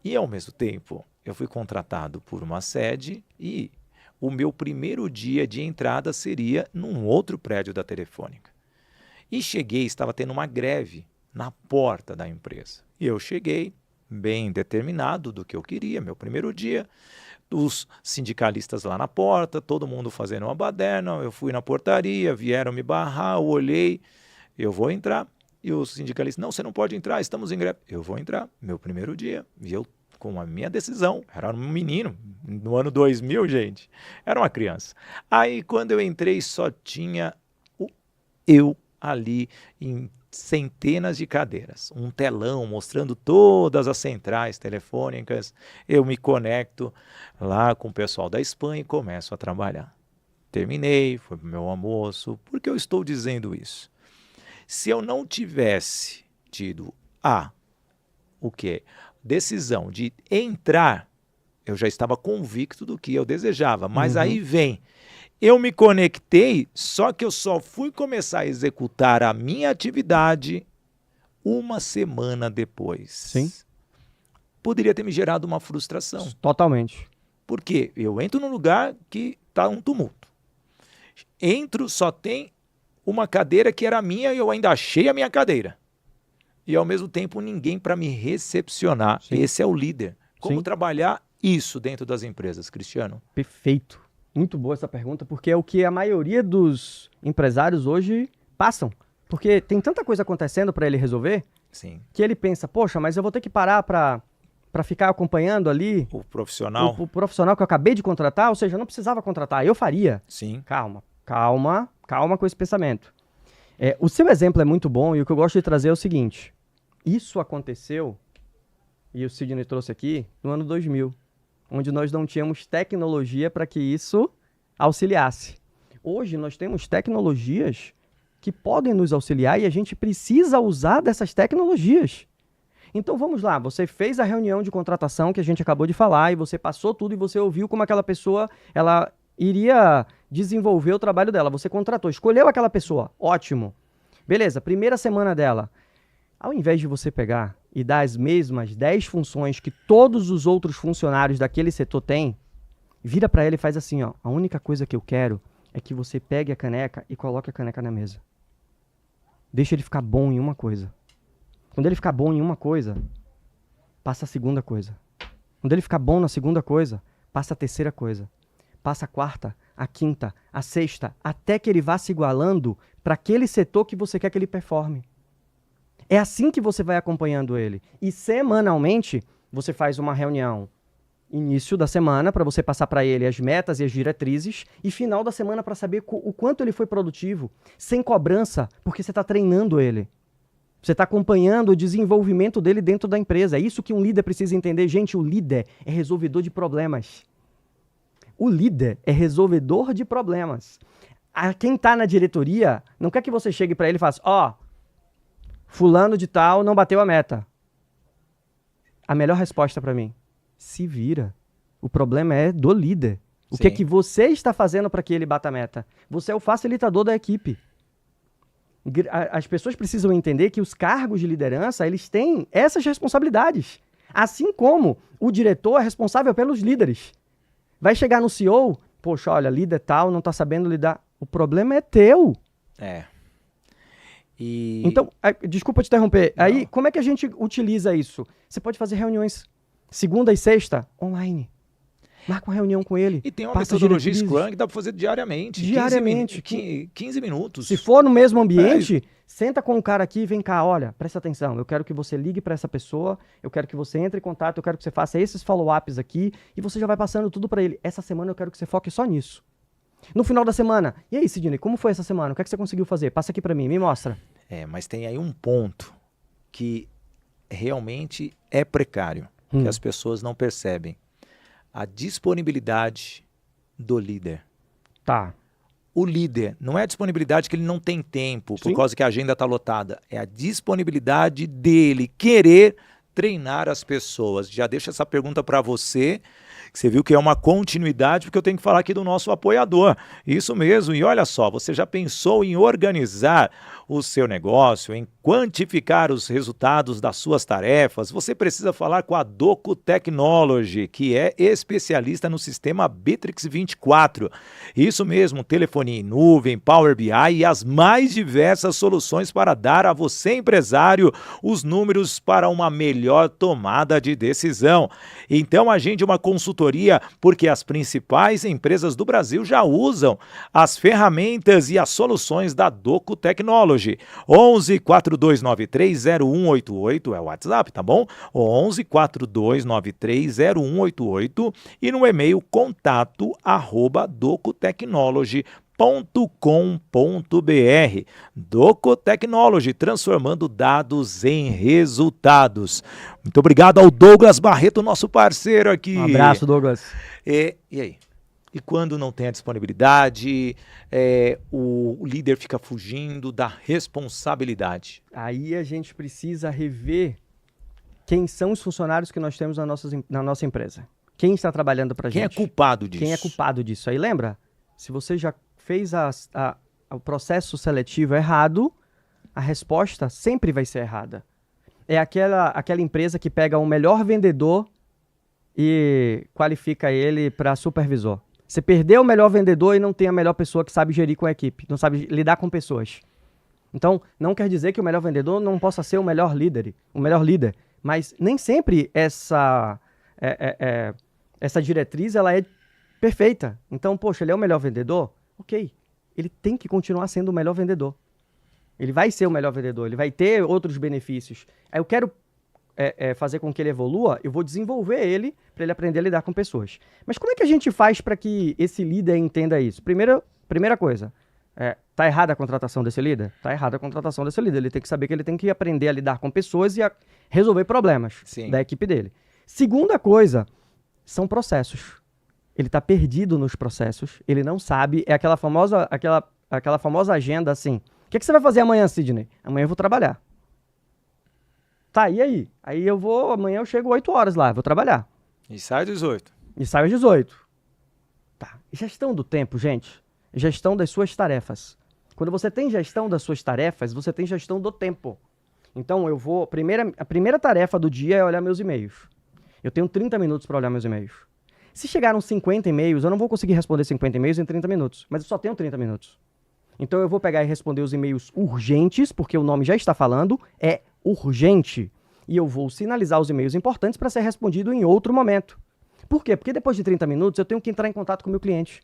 E, ao mesmo tempo, eu fui contratado por uma sede e o meu primeiro dia de entrada seria num outro prédio da Telefônica. E cheguei, estava tendo uma greve na porta da empresa. E eu cheguei bem determinado do que eu queria, meu primeiro dia. Os sindicalistas lá na porta, todo mundo fazendo uma baderna, eu fui na portaria, vieram me barrar, eu olhei, eu vou entrar. E os sindicalistas, não, você não pode entrar, estamos em greve. Eu vou entrar, meu primeiro dia, e eu, com a minha decisão, era um menino, no ano 2000, gente, era uma criança. Aí, quando eu entrei, só tinha eu ali em centenas de cadeiras, um telão mostrando todas as centrais telefônicas. Eu me conecto lá com o pessoal da Espanha e começo a trabalhar. Terminei, foi para o meu almoço. Por que eu estou dizendo isso? Se eu não tivesse tido decisão de entrar, eu já estava convicto do que eu desejava, mas aí vem... Eu me conectei, só que eu só fui começar a executar a minha atividade uma semana depois. Sim. Poderia ter me gerado uma frustração. Totalmente. Porque eu entro num lugar que está um tumulto. Entro, só tem uma cadeira que era minha e eu ainda achei a minha cadeira. E, ao mesmo tempo, ninguém para me recepcionar. Sim. Esse é o líder. Como Sim. trabalhar isso dentro das empresas, Cristiano? Perfeito. Muito boa essa pergunta, porque é o que a maioria dos empresários hoje passam. Porque tem tanta coisa acontecendo para ele resolver, Sim. que ele pensa, poxa, mas eu vou ter que parar para ficar acompanhando ali O profissional. o profissional que eu acabei de contratar, ou seja, eu não precisava contratar, eu faria. Sim. Calma com esse pensamento. O seu exemplo é muito bom e o que eu gosto de trazer é o seguinte, isso aconteceu, e o Sidney trouxe aqui, no ano 2000. Onde nós não tínhamos tecnologia para que isso auxiliasse. Hoje nós temos tecnologias que podem nos auxiliar e a gente precisa usar dessas tecnologias. Então vamos lá, você fez a reunião de contratação que a gente acabou de falar e você passou tudo e você ouviu como aquela pessoa ela iria desenvolver o trabalho dela. Você contratou, escolheu aquela pessoa, ótimo. Beleza, primeira semana dela. Ao invés de você pegar e dar as mesmas 10 funções que todos os outros funcionários daquele setor têm, vira para ele e faz assim, ó, a única coisa que eu quero é que você pegue a caneca e coloque a caneca na mesa. Deixa ele ficar bom em uma coisa. Quando ele ficar bom em uma coisa, passa a segunda coisa. Quando ele ficar bom na segunda coisa, passa a terceira coisa. Passa a quarta, a quinta, a sexta, até que ele vá se igualando para aquele setor que você quer que ele performe. É assim que você vai acompanhando ele. E semanalmente, você faz uma reunião início da semana para você passar para ele as metas e as diretrizes e final da semana para saber o quanto ele foi produtivo, sem cobrança, porque você está treinando ele. Você está acompanhando o desenvolvimento dele dentro da empresa. É isso que um líder precisa entender. Gente, o líder é resolvedor de problemas. O líder é resolvedor de problemas. Quem está na diretoria não quer que você chegue para ele e faça, fulano de tal não bateu a meta. A melhor resposta para mim, se vira. O problema é do líder. O que é que você está fazendo para que ele bata a meta? Você é o facilitador da equipe. As pessoas precisam entender que os cargos de liderança, eles têm essas responsabilidades. Assim como o diretor é responsável pelos líderes. Vai chegar no CEO, poxa, olha, líder tal não está sabendo lidar. O problema é teu. Então, desculpa te interromper. Não. Aí, como é que a gente utiliza isso? Você pode fazer reuniões segunda e sexta online. Marca uma reunião com ele. E tem uma metodologia Scrum que dá para fazer diariamente. 15 minutos. Se for no mesmo ambiente, senta com o cara aqui e vem cá, olha, presta atenção, eu quero que você ligue para essa pessoa, eu quero que você entre em contato, eu quero que você faça esses follow-ups aqui e você já vai passando tudo para ele. Essa semana eu quero que você foque só nisso. No final da semana, e aí, Sidney, como foi essa semana? O que é que você conseguiu fazer? Passa aqui para mim, me mostra. Mas tem aí um ponto que realmente é precário, que as pessoas não percebem. A disponibilidade do líder. Tá. O líder, não é a disponibilidade que ele não tem tempo, por causa que a agenda está lotada. É a disponibilidade dele querer treinar as pessoas. Já deixo essa pergunta para você, que você viu que é uma continuidade, porque eu tenho que falar aqui do nosso apoiador. Isso mesmo, e olha só, você já pensou em organizar o seu negócio, em quantificar os resultados das suas tarefas? Você precisa falar com a Doco Technology, que é especialista no sistema Bitrix 24. Isso mesmo, telefonia em nuvem, Power BI e as mais diversas soluções para dar a você, empresário, os números para uma melhor tomada de decisão. Então, agende uma consultoria, porque as principais empresas do Brasil já usam as ferramentas e as soluções da Doco Technology. 11 4293 0188 é o WhatsApp, tá bom? 11 4293 0188 e no e-mail contato@docotechnology.com.br. Doco Technology, transformando dados em resultados. Muito obrigado ao Douglas Barreto, nosso parceiro aqui. Um abraço, Douglas. E aí? E quando não tem a disponibilidade, o líder fica fugindo da responsabilidade? Aí a gente precisa rever quem são os funcionários que nós temos na nossa empresa. Quem está trabalhando para a gente? Quem é culpado disso? Quem é culpado disso? Aí lembra? Se você já fez o processo seletivo errado, a resposta sempre vai ser errada. É aquela empresa que pega o melhor vendedor e qualifica ele para supervisor. Você perdeu o melhor vendedor e não tem a melhor pessoa que sabe gerir com a equipe, não sabe lidar com pessoas. Então, não quer dizer que o melhor vendedor não possa ser o melhor líder, mas nem sempre essa diretriz ela é perfeita. Então, poxa, ele é o melhor vendedor? Ok, ele tem que continuar sendo o melhor vendedor. Ele vai ser o melhor vendedor, ele vai ter outros benefícios. Aí eu quero fazer com que ele evolua, eu vou desenvolver ele para ele aprender a lidar com pessoas. Mas como é que a gente faz para que esse líder entenda isso? Primeira coisa, tá errada a contratação desse líder? Tá errada a contratação desse líder. Ele tem que saber que ele tem que aprender a lidar com pessoas e a resolver problemas da equipe dele. Segunda coisa, são processos. Ele está perdido nos processos, ele não sabe, é aquela famosa agenda assim, o que você vai fazer amanhã, Sidney? Amanhã eu vou trabalhar. Tá, e aí? Aí amanhã eu chego 8 horas lá, vou trabalhar. E sai às 18. E saio às 18. Tá, gestão do tempo, gente. Gestão das suas tarefas. Quando você tem gestão das suas tarefas, você tem gestão do tempo. Então, a primeira tarefa do dia é olhar meus e-mails. Eu tenho 30 minutos para olhar meus e-mails. Se chegaram 50 e-mails, eu não vou conseguir responder 50 e-mails em 30 minutos, mas eu só tenho 30 minutos. Então, eu vou pegar e responder os e-mails urgentes, porque o nome já está falando, é urgente. E eu vou sinalizar os e-mails importantes para ser respondido em outro momento. Por quê? Porque depois de 30 minutos, eu tenho que entrar em contato com o meu cliente.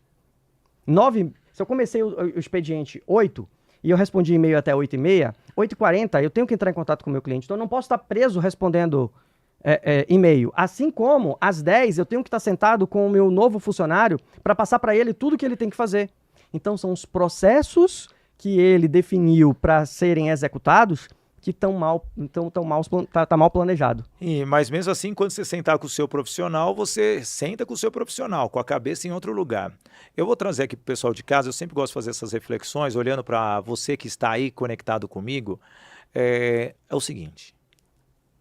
Se eu comecei o expediente 8 e eu respondi e-mail até 8h30, 8h40, eu tenho que entrar em contato com o meu cliente. Então, eu não posso estar preso respondendo e-mail. Assim como, às 10, eu tenho que estar sentado com o meu novo funcionário para passar para ele tudo que ele tem que fazer. Então, são os processos que ele definiu para serem executados que tá mal planejado. Mas mesmo assim, quando você sentar com o seu profissional, você senta com o seu profissional, com a cabeça em outro lugar. Eu vou trazer aqui para o pessoal de casa, eu sempre gosto de fazer essas reflexões, olhando para você que está aí conectado comigo, é o seguinte: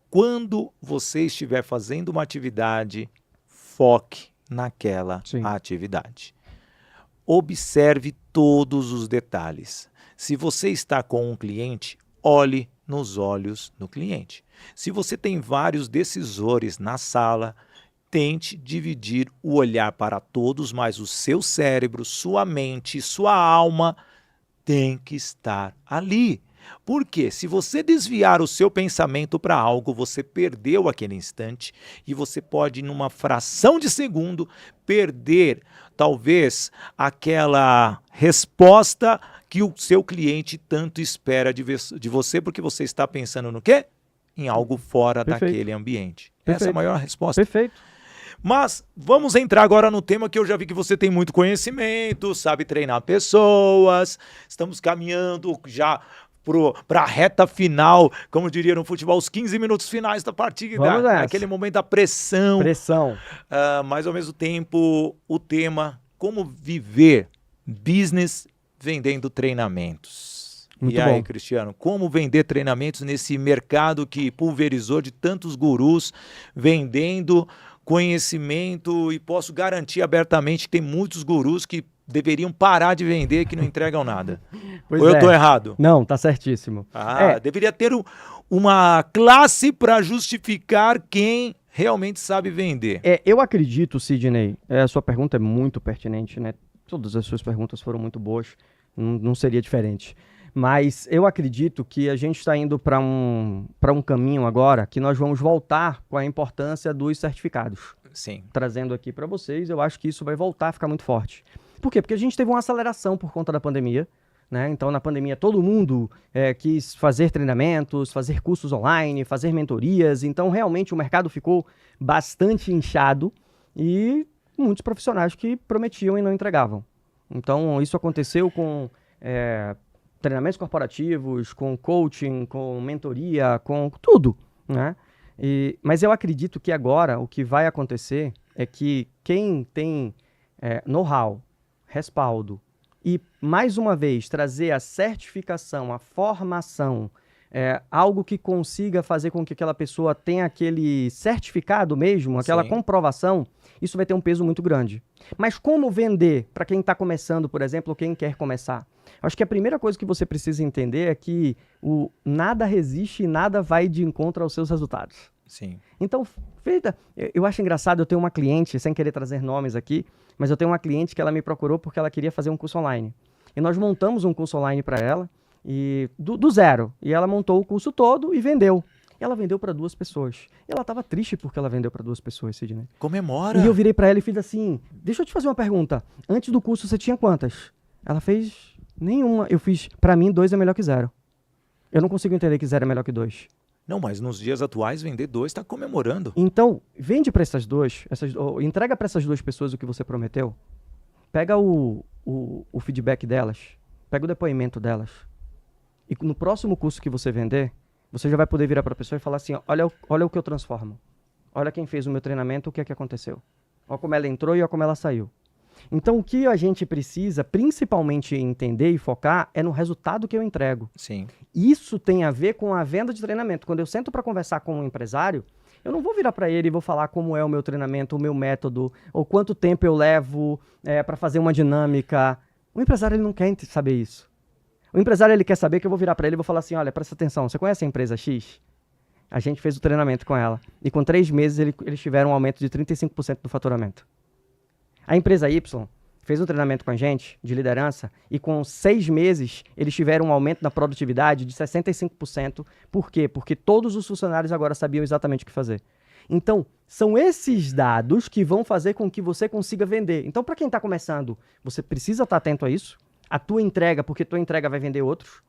quando você estiver fazendo uma atividade, foque naquela atividade. Observe todos os detalhes. Se você está com um cliente, olhe nos olhos do cliente. Se você tem vários decisores na sala, tente dividir o olhar para todos, mas o seu cérebro, sua mente, sua alma tem que estar ali. Porque se você desviar o seu pensamento para algo, você perdeu aquele instante e você pode, numa fração de segundo, perder talvez aquela resposta que o seu cliente tanto espera de você, porque você está pensando no quê? Em algo fora daquele ambiente. Essa é a maior resposta. Perfeito. Mas vamos entrar agora no tema que eu já vi que você tem muito conhecimento, sabe treinar pessoas, estamos caminhando já para a reta final, como diria no futebol, os 15 minutos finais da partida, aquele momento da pressão. Mas ao mesmo tempo, o tema, como viver business vendendo treinamentos. Muito e aí, bom. Cristiano, como vender treinamentos nesse mercado que pulverizou de tantos gurus vendendo conhecimento, e posso garantir abertamente que tem muitos gurus que deveriam parar de vender e que não entregam nada. Pois Ou eu estou errado? Não, tá certíssimo. Deveria ter uma classe para justificar quem realmente sabe vender. Eu acredito, Sidney, a sua pergunta é muito pertinente, né? Todas as suas perguntas foram muito boas, não seria diferente. Mas eu acredito que a gente está indo para um caminho agora que nós vamos voltar com a importância dos certificados. Sim. Trazendo aqui para vocês, eu acho que isso vai voltar a ficar muito forte. Por quê? Porque a gente teve uma aceleração por conta da pandemia, né? Então, na pandemia, todo mundo quis fazer treinamentos, fazer cursos online, fazer mentorias. Então, realmente, o mercado ficou bastante inchado e muitos profissionais que prometiam e não entregavam. Então, isso aconteceu com treinamentos corporativos, com coaching, com mentoria, com tudo, né? Mas eu acredito que agora o que vai acontecer é que quem tem know-how, respaldo e, mais uma vez, trazer a certificação, a formação, algo que consiga fazer com que aquela pessoa tenha aquele certificado mesmo, aquela Sim. comprovação, isso vai ter um peso muito grande. Mas como vender para quem está começando, por exemplo, ou quem quer começar? Acho que a primeira coisa que você precisa entender é que nada resiste e nada vai de encontro aos seus resultados. Sim. Então, eu acho engraçado, eu tenho uma cliente, sem querer trazer nomes aqui, mas eu tenho uma cliente que ela me procurou porque ela queria fazer um curso online. E nós montamos um curso online para ela, do zero. E ela montou o curso todo e vendeu. Ela vendeu para 2 pessoas. E ela estava triste porque ela vendeu para 2 pessoas, Sidney. Comemora! E eu virei para ela e fiz assim, deixa eu te fazer uma pergunta. Antes do curso você tinha quantas? Ela fez nenhuma. Eu fiz, para mim, 2 é melhor que 0. Eu não consigo entender que 0 é melhor que 2. Não, mas nos dias atuais, vender 2 está comemorando. Então, vende para essas 2, entrega para essas 2 pessoas o que você prometeu, pega o feedback delas, pega o depoimento delas, e no próximo curso que você vender, você já vai poder virar para a pessoa e falar assim, olha o que eu transformo, olha quem fez o meu treinamento, o que é que aconteceu, olha como ela entrou e olha como ela saiu. Então, o que a gente precisa, principalmente, entender e focar é no resultado que eu entrego. Sim. Isso tem a ver com a venda de treinamento. Quando eu sento para conversar com um empresário, eu não vou virar para ele e vou falar como é o meu treinamento, o meu método, ou quanto tempo eu levo para fazer uma dinâmica. O empresário ele não quer saber isso. O empresário ele quer saber que eu vou virar para ele e vou falar assim, olha, presta atenção, você conhece a empresa X? A gente fez o treinamento com ela. E com 3 meses eles tiveram um aumento de 35% do faturamento. A empresa Y fez um treinamento com a gente, de liderança, e com 6 meses eles tiveram um aumento na produtividade de 65%. Por quê? Porque todos os funcionários agora sabiam exatamente o que fazer. Então, são esses dados que vão fazer com que você consiga vender. Então, para quem está começando, você precisa estar atento a isso. A tua entrega, porque tua entrega vai vender outros.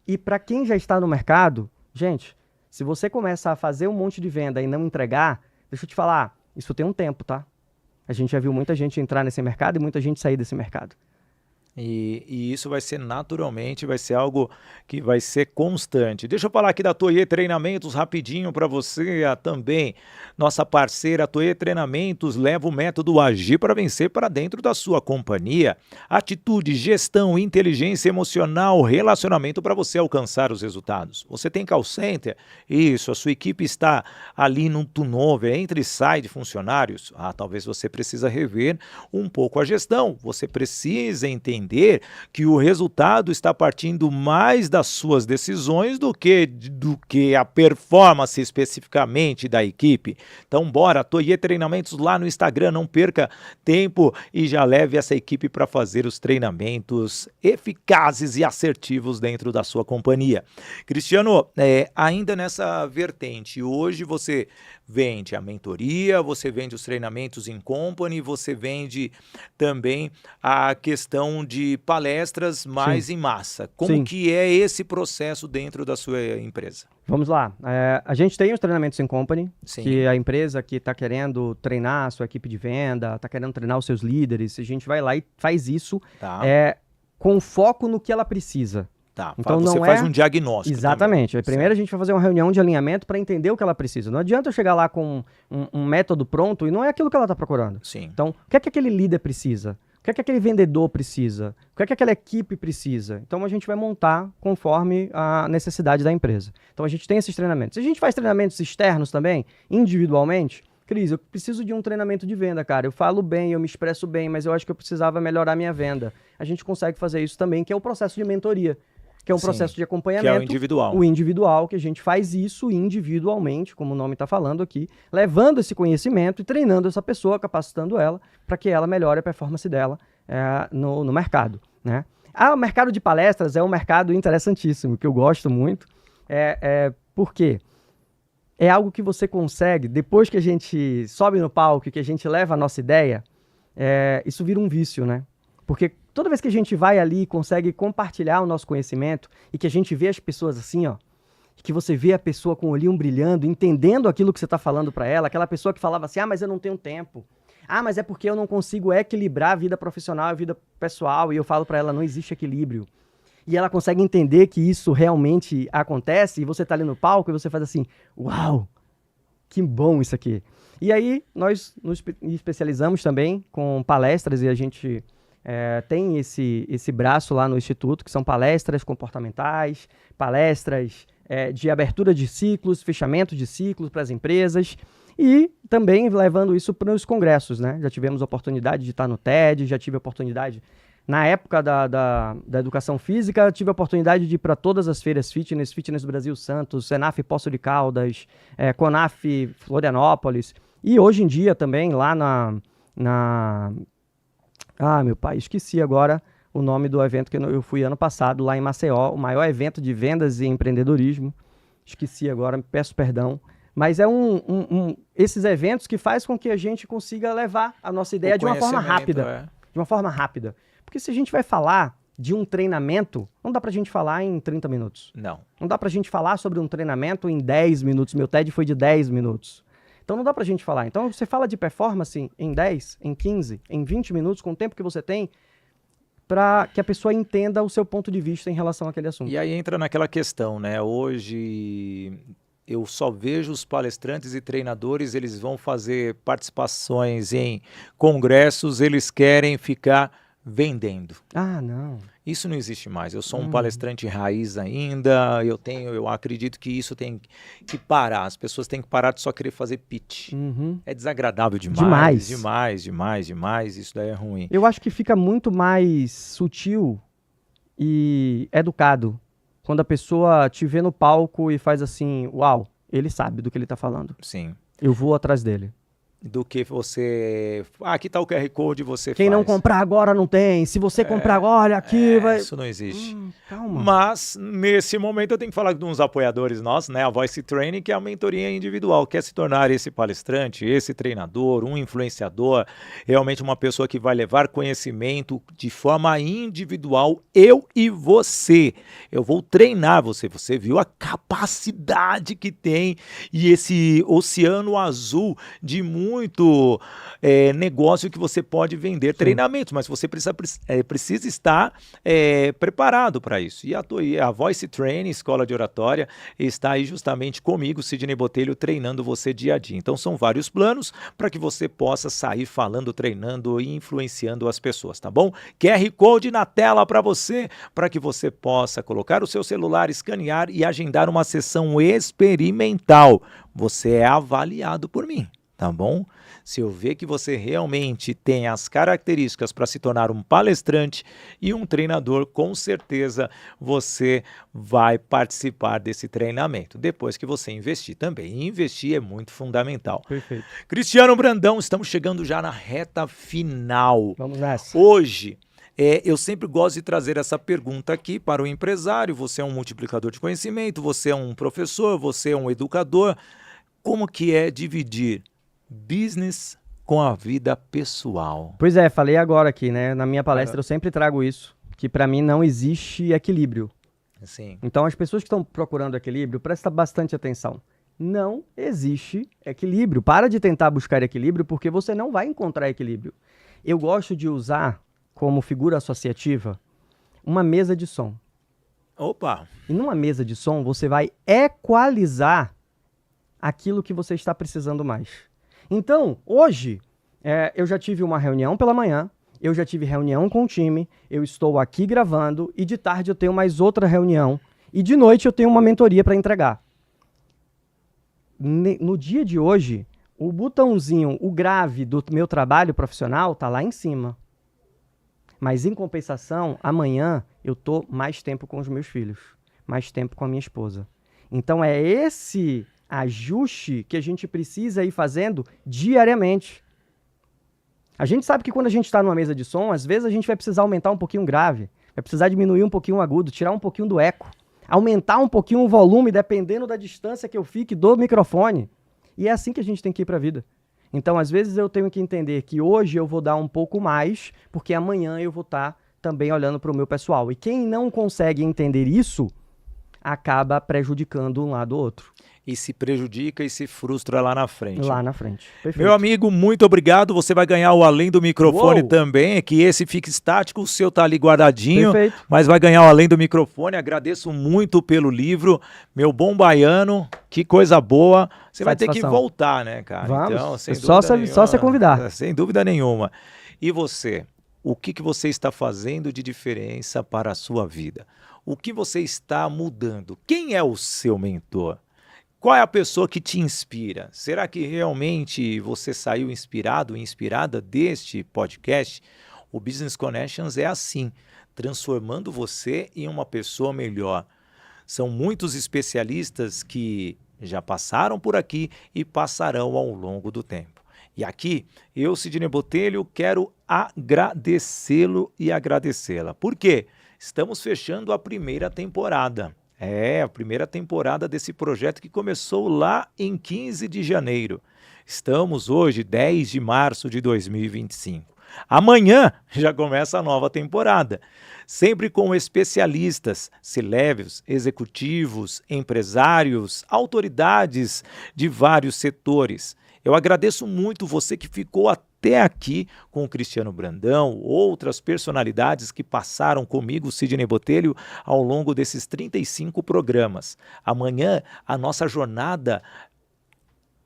E para quem já está no mercado, gente, se você começa a fazer um monte de venda e não entregar, deixa eu te falar, isso tem um tempo, tá? A gente já viu muita gente entrar nesse mercado e muita gente sair desse mercado. E isso vai ser naturalmente, vai ser algo que vai ser constante. Deixa eu falar aqui da Toye Treinamentos rapidinho para você também. Nossa parceira Toye Treinamentos leva o método Agir para Vencer para dentro da sua companhia. Atitude, gestão, inteligência emocional, relacionamento para você alcançar os resultados. Você tem call center? Isso, a sua equipe está ali num turnover, entre e sai de funcionários. Talvez você precisa rever um pouco a gestão. Você precisa entender que o resultado está partindo mais das suas decisões do que a performance especificamente da equipe. Então, bora, Toye Treinamentos lá no Instagram, não perca tempo e já leve essa equipe para fazer os treinamentos eficazes e assertivos dentro da sua companhia. Cristiano, ainda nessa vertente, hoje você vende a mentoria, você vende os treinamentos em company, você vende também a questão de palestras mais Sim. em massa. Como Sim. que é esse processo dentro da sua empresa? Vamos lá. A gente tem os treinamentos em company, Sim. que a empresa que está querendo treinar a sua equipe de venda, está querendo treinar os seus líderes, a gente vai lá e faz isso Tá. com foco no que ela precisa. Tá, Então você não faz um diagnóstico. Exatamente. Também. Primeiro a gente vai fazer uma reunião de alinhamento para entender o que ela precisa. Não adianta eu chegar lá com um método pronto e não é aquilo que ela está procurando. Sim. Então, o que é que aquele líder precisa? O que é que aquele vendedor precisa? O que é que aquela equipe precisa? Então a gente vai montar conforme a necessidade da empresa. Então a gente tem esses treinamentos. A gente faz treinamentos externos também, individualmente. Cris, eu preciso de um treinamento de venda, cara. Eu falo bem, eu me expresso bem, mas eu acho que eu precisava melhorar minha venda. A gente consegue fazer isso também, que é o processo de mentoria, que é um processo de acompanhamento. Que é o individual. O individual, que a gente faz isso individualmente, como o nome está falando aqui, levando esse conhecimento e treinando essa pessoa, capacitando ela, para que ela melhore a performance dela no mercado, né? O mercado de palestras é um mercado interessantíssimo, que eu gosto muito. Por quê? É algo que você consegue, depois que a gente sobe no palco e que a gente leva a nossa ideia, isso vira um vício, né? Porque toda vez que a gente vai ali e consegue compartilhar o nosso conhecimento e que a gente vê as pessoas assim, ó, que você vê a pessoa com o olhinho brilhando, entendendo aquilo que você está falando para ela, aquela pessoa que falava assim, mas eu não tenho tempo. Mas é porque eu não consigo equilibrar a vida profissional e a vida pessoal. E eu falo para ela, não existe equilíbrio. E ela consegue entender que isso realmente acontece, e você tá ali no palco e você faz assim, uau, que bom isso aqui. E aí nós nos especializamos também com palestras, e a gente tem esse braço lá no Instituto, que são palestras comportamentais, palestras de abertura de ciclos, fechamento de ciclos para as empresas, e também levando isso para os congressos, né? Já tivemos a oportunidade de estar no TED, já tive a oportunidade... Na época da educação física, tive a oportunidade de ir para todas as feiras fitness, Fitness Brasil Santos, Senaf Poço de Caldas, Conaf Florianópolis. E hoje em dia também lá meu pai, esqueci agora o nome do evento que eu fui ano passado, lá em Maceió, o maior evento de vendas e empreendedorismo. Esqueci agora, peço perdão. Mas é esses eventos que faz com que a gente consiga levar a nossa ideia de uma forma rápida. De uma forma rápida. Porque se a gente vai falar de um treinamento, não dá pra gente falar em 30 minutos. Não. Não dá pra gente falar sobre um treinamento em 10 minutos. Meu TED foi de 10 minutos. Então não dá pra gente falar. Então você fala de performance em 10, em 15, em 20 minutos, com o tempo que você tem, para que a pessoa entenda o seu ponto de vista em relação àquele assunto. E aí entra naquela questão, né? Hoje eu só vejo os palestrantes e treinadores, eles vão fazer participações em congressos, eles querem ficar vendendo. Não. Isso não existe mais. Eu sou um palestrante raiz ainda, eu acredito que isso tem que parar. As pessoas têm que parar de só querer fazer pitch. É desagradável demais. Demais. Isso daí é ruim. Eu acho que fica muito mais sutil e educado quando a pessoa te vê no palco e faz assim, uau, ele sabe do que ele está falando. Sim. Eu vou atrás dele. Do que você... aqui está o QR Code, você Quem faz. não comprar agora não tem. Se você comprar agora, aqui vai... Isso não existe. Calma. Mas, nesse momento, eu tenho que falar de uns apoiadores nossos, né? A Voice Training, que é a mentoria individual. Quer se tornar esse palestrante, esse treinador, um influenciador, realmente uma pessoa que vai levar conhecimento de forma individual, eu e você. Eu vou treinar você. Você viu a capacidade que tem e esse oceano azul de muito negócio que você pode vender, treinamentos, mas você precisa estar preparado para isso. E a Voice Training, Escola de Oratória, está aí justamente comigo, Sidney Botelho, treinando você dia a dia. Então são vários planos para que você possa sair falando, treinando e influenciando as pessoas, tá bom? QR Code na tela para você, para que você possa colocar o seu celular, escanear e agendar uma sessão experimental. Você é avaliado por mim. Tá bom? Se eu ver que você realmente tem as características para se tornar um palestrante e um treinador, com certeza você vai participar desse treinamento. Depois que você investir também. Investir é muito fundamental. Perfeito. Cristiano Brandão, estamos chegando já na reta final. Vamos nessa. Hoje... eu sempre gosto de trazer essa pergunta aqui para o empresário. Você é um multiplicador de conhecimento, você é um professor, você é um educador. Como que é dividir business com a vida pessoal? Pois é, falei agora aqui, né? Na minha palestra eu sempre trago isso, que para mim não existe equilíbrio. Sim. Então as pessoas que estão procurando equilíbrio, presta bastante atenção. Não existe equilíbrio. Para de tentar buscar equilíbrio, porque você não vai encontrar equilíbrio. Eu gosto de usar como figura associativa uma mesa de som. Opa! E numa mesa de som, você vai equalizar aquilo que você está precisando mais. Então, hoje, eu já tive uma reunião pela manhã, eu já tive reunião com o time, eu estou aqui gravando, e de tarde eu tenho mais outra reunião, e de noite eu tenho uma mentoria para entregar. No dia de hoje, o botãozinho, o grave do meu trabalho profissional está lá em cima. Mas, em compensação, amanhã eu estou mais tempo com os meus filhos, mais tempo com a minha esposa. Então, é esse ajuste que a gente precisa ir fazendo diariamente. A gente sabe que quando a gente está numa mesa de som, às vezes a gente vai precisar aumentar um pouquinho o grave, vai precisar diminuir um pouquinho o agudo, tirar um pouquinho do eco, aumentar um pouquinho o volume, dependendo da distância que eu fique do microfone. E é assim que a gente tem que ir para a vida. Então, às vezes eu tenho que entender que hoje eu vou dar um pouco mais, porque amanhã eu vou estar também olhando para o meu pessoal. E quem não consegue entender isso, acaba prejudicando um lado ou outro. E se prejudica e se frustra lá na frente. Lá na frente. Perfeito. Meu amigo, muito obrigado. Você vai ganhar o Além do Microfone também, que esse fica estático, o seu tá ali guardadinho, Perfeito. Mas vai ganhar o Além do Microfone. Agradeço muito pelo livro. Meu bom baiano, que coisa boa. Você vai ter que voltar, né, cara? Vamos. Então, Só você convidar. Sem dúvida nenhuma. E você? O que você está fazendo de diferença para a sua vida? O que você está mudando? Quem é o seu mentor? Qual é a pessoa que te inspira? Será que realmente você saiu inspirado, inspirada deste podcast? O Business Connections é assim, transformando você em uma pessoa melhor. São muitos especialistas que já passaram por aqui e passarão ao longo do tempo. E aqui, eu, Sidney Botelho, quero agradecê-lo e agradecê-la. Por quê? Estamos fechando a primeira temporada. A primeira temporada desse projeto que começou lá em 15 de janeiro. Estamos hoje, 10 de março de 2025. Amanhã já começa a nova temporada, sempre com especialistas, C-levels, executivos, empresários, autoridades de vários setores. Eu agradeço muito você que ficou até aqui com o Cristiano Brandão, outras personalidades que passaram comigo, Sidney Botelho, ao longo desses 35 programas. Amanhã a nossa jornada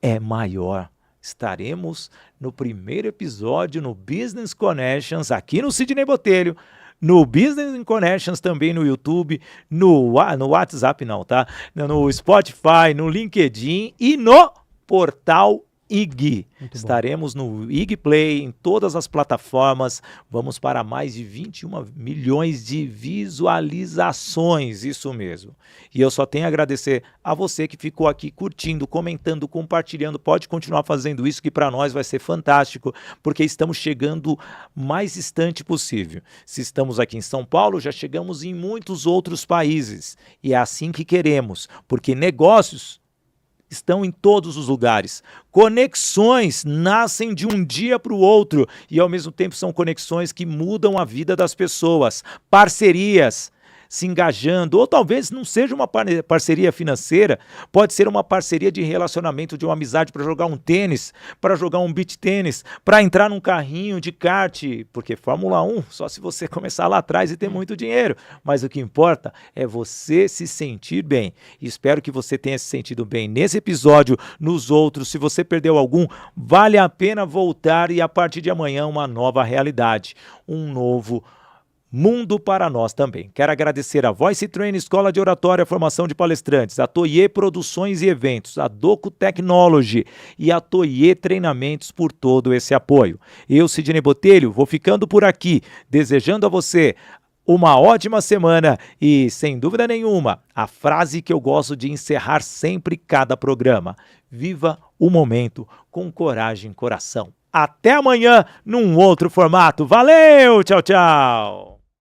é maior. Estaremos no primeiro episódio no Business Connections, aqui no Sidney Botelho, no Business Connections também no YouTube, no WhatsApp não, tá? No Spotify, no LinkedIn e no portal IG. Estaremos no IG Play, em todas as plataformas. Vamos para mais de 21 milhões de visualizações, isso mesmo. E eu só tenho a agradecer a você que ficou aqui curtindo, comentando, compartilhando. Pode continuar fazendo isso, que para nós vai ser fantástico, porque estamos chegando mais distante possível. Se estamos aqui em São Paulo, já chegamos em muitos outros países. E é assim que queremos, porque negócios estão em todos os lugares. Conexões nascem de um dia para o outro e, ao mesmo tempo, são conexões que mudam a vida das pessoas. Parcerias se engajando, ou talvez não seja uma parceria financeira, pode ser uma parceria de relacionamento, de uma amizade para jogar um tênis, para jogar um beach tênis, para entrar num carrinho de kart, porque Fórmula 1, só se você começar lá atrás e ter muito dinheiro, mas o que importa é você se sentir bem. E espero que você tenha se sentido bem nesse episódio, nos outros. Se você perdeu algum, vale a pena voltar e a partir de amanhã uma nova realidade, um novo mundo para nós também. Quero agradecer a Voice Train, Escola de Oratória, Formação de Palestrantes, a Toye Produções e Eventos, a Doco Technology e a Toye Treinamentos por todo esse apoio. Eu, Sidney Botelho, vou ficando por aqui, desejando a você uma ótima semana e, sem dúvida nenhuma, a frase que eu gosto de encerrar sempre cada programa: viva o momento com coragem e coração. Até amanhã num outro formato. Valeu, tchau, tchau!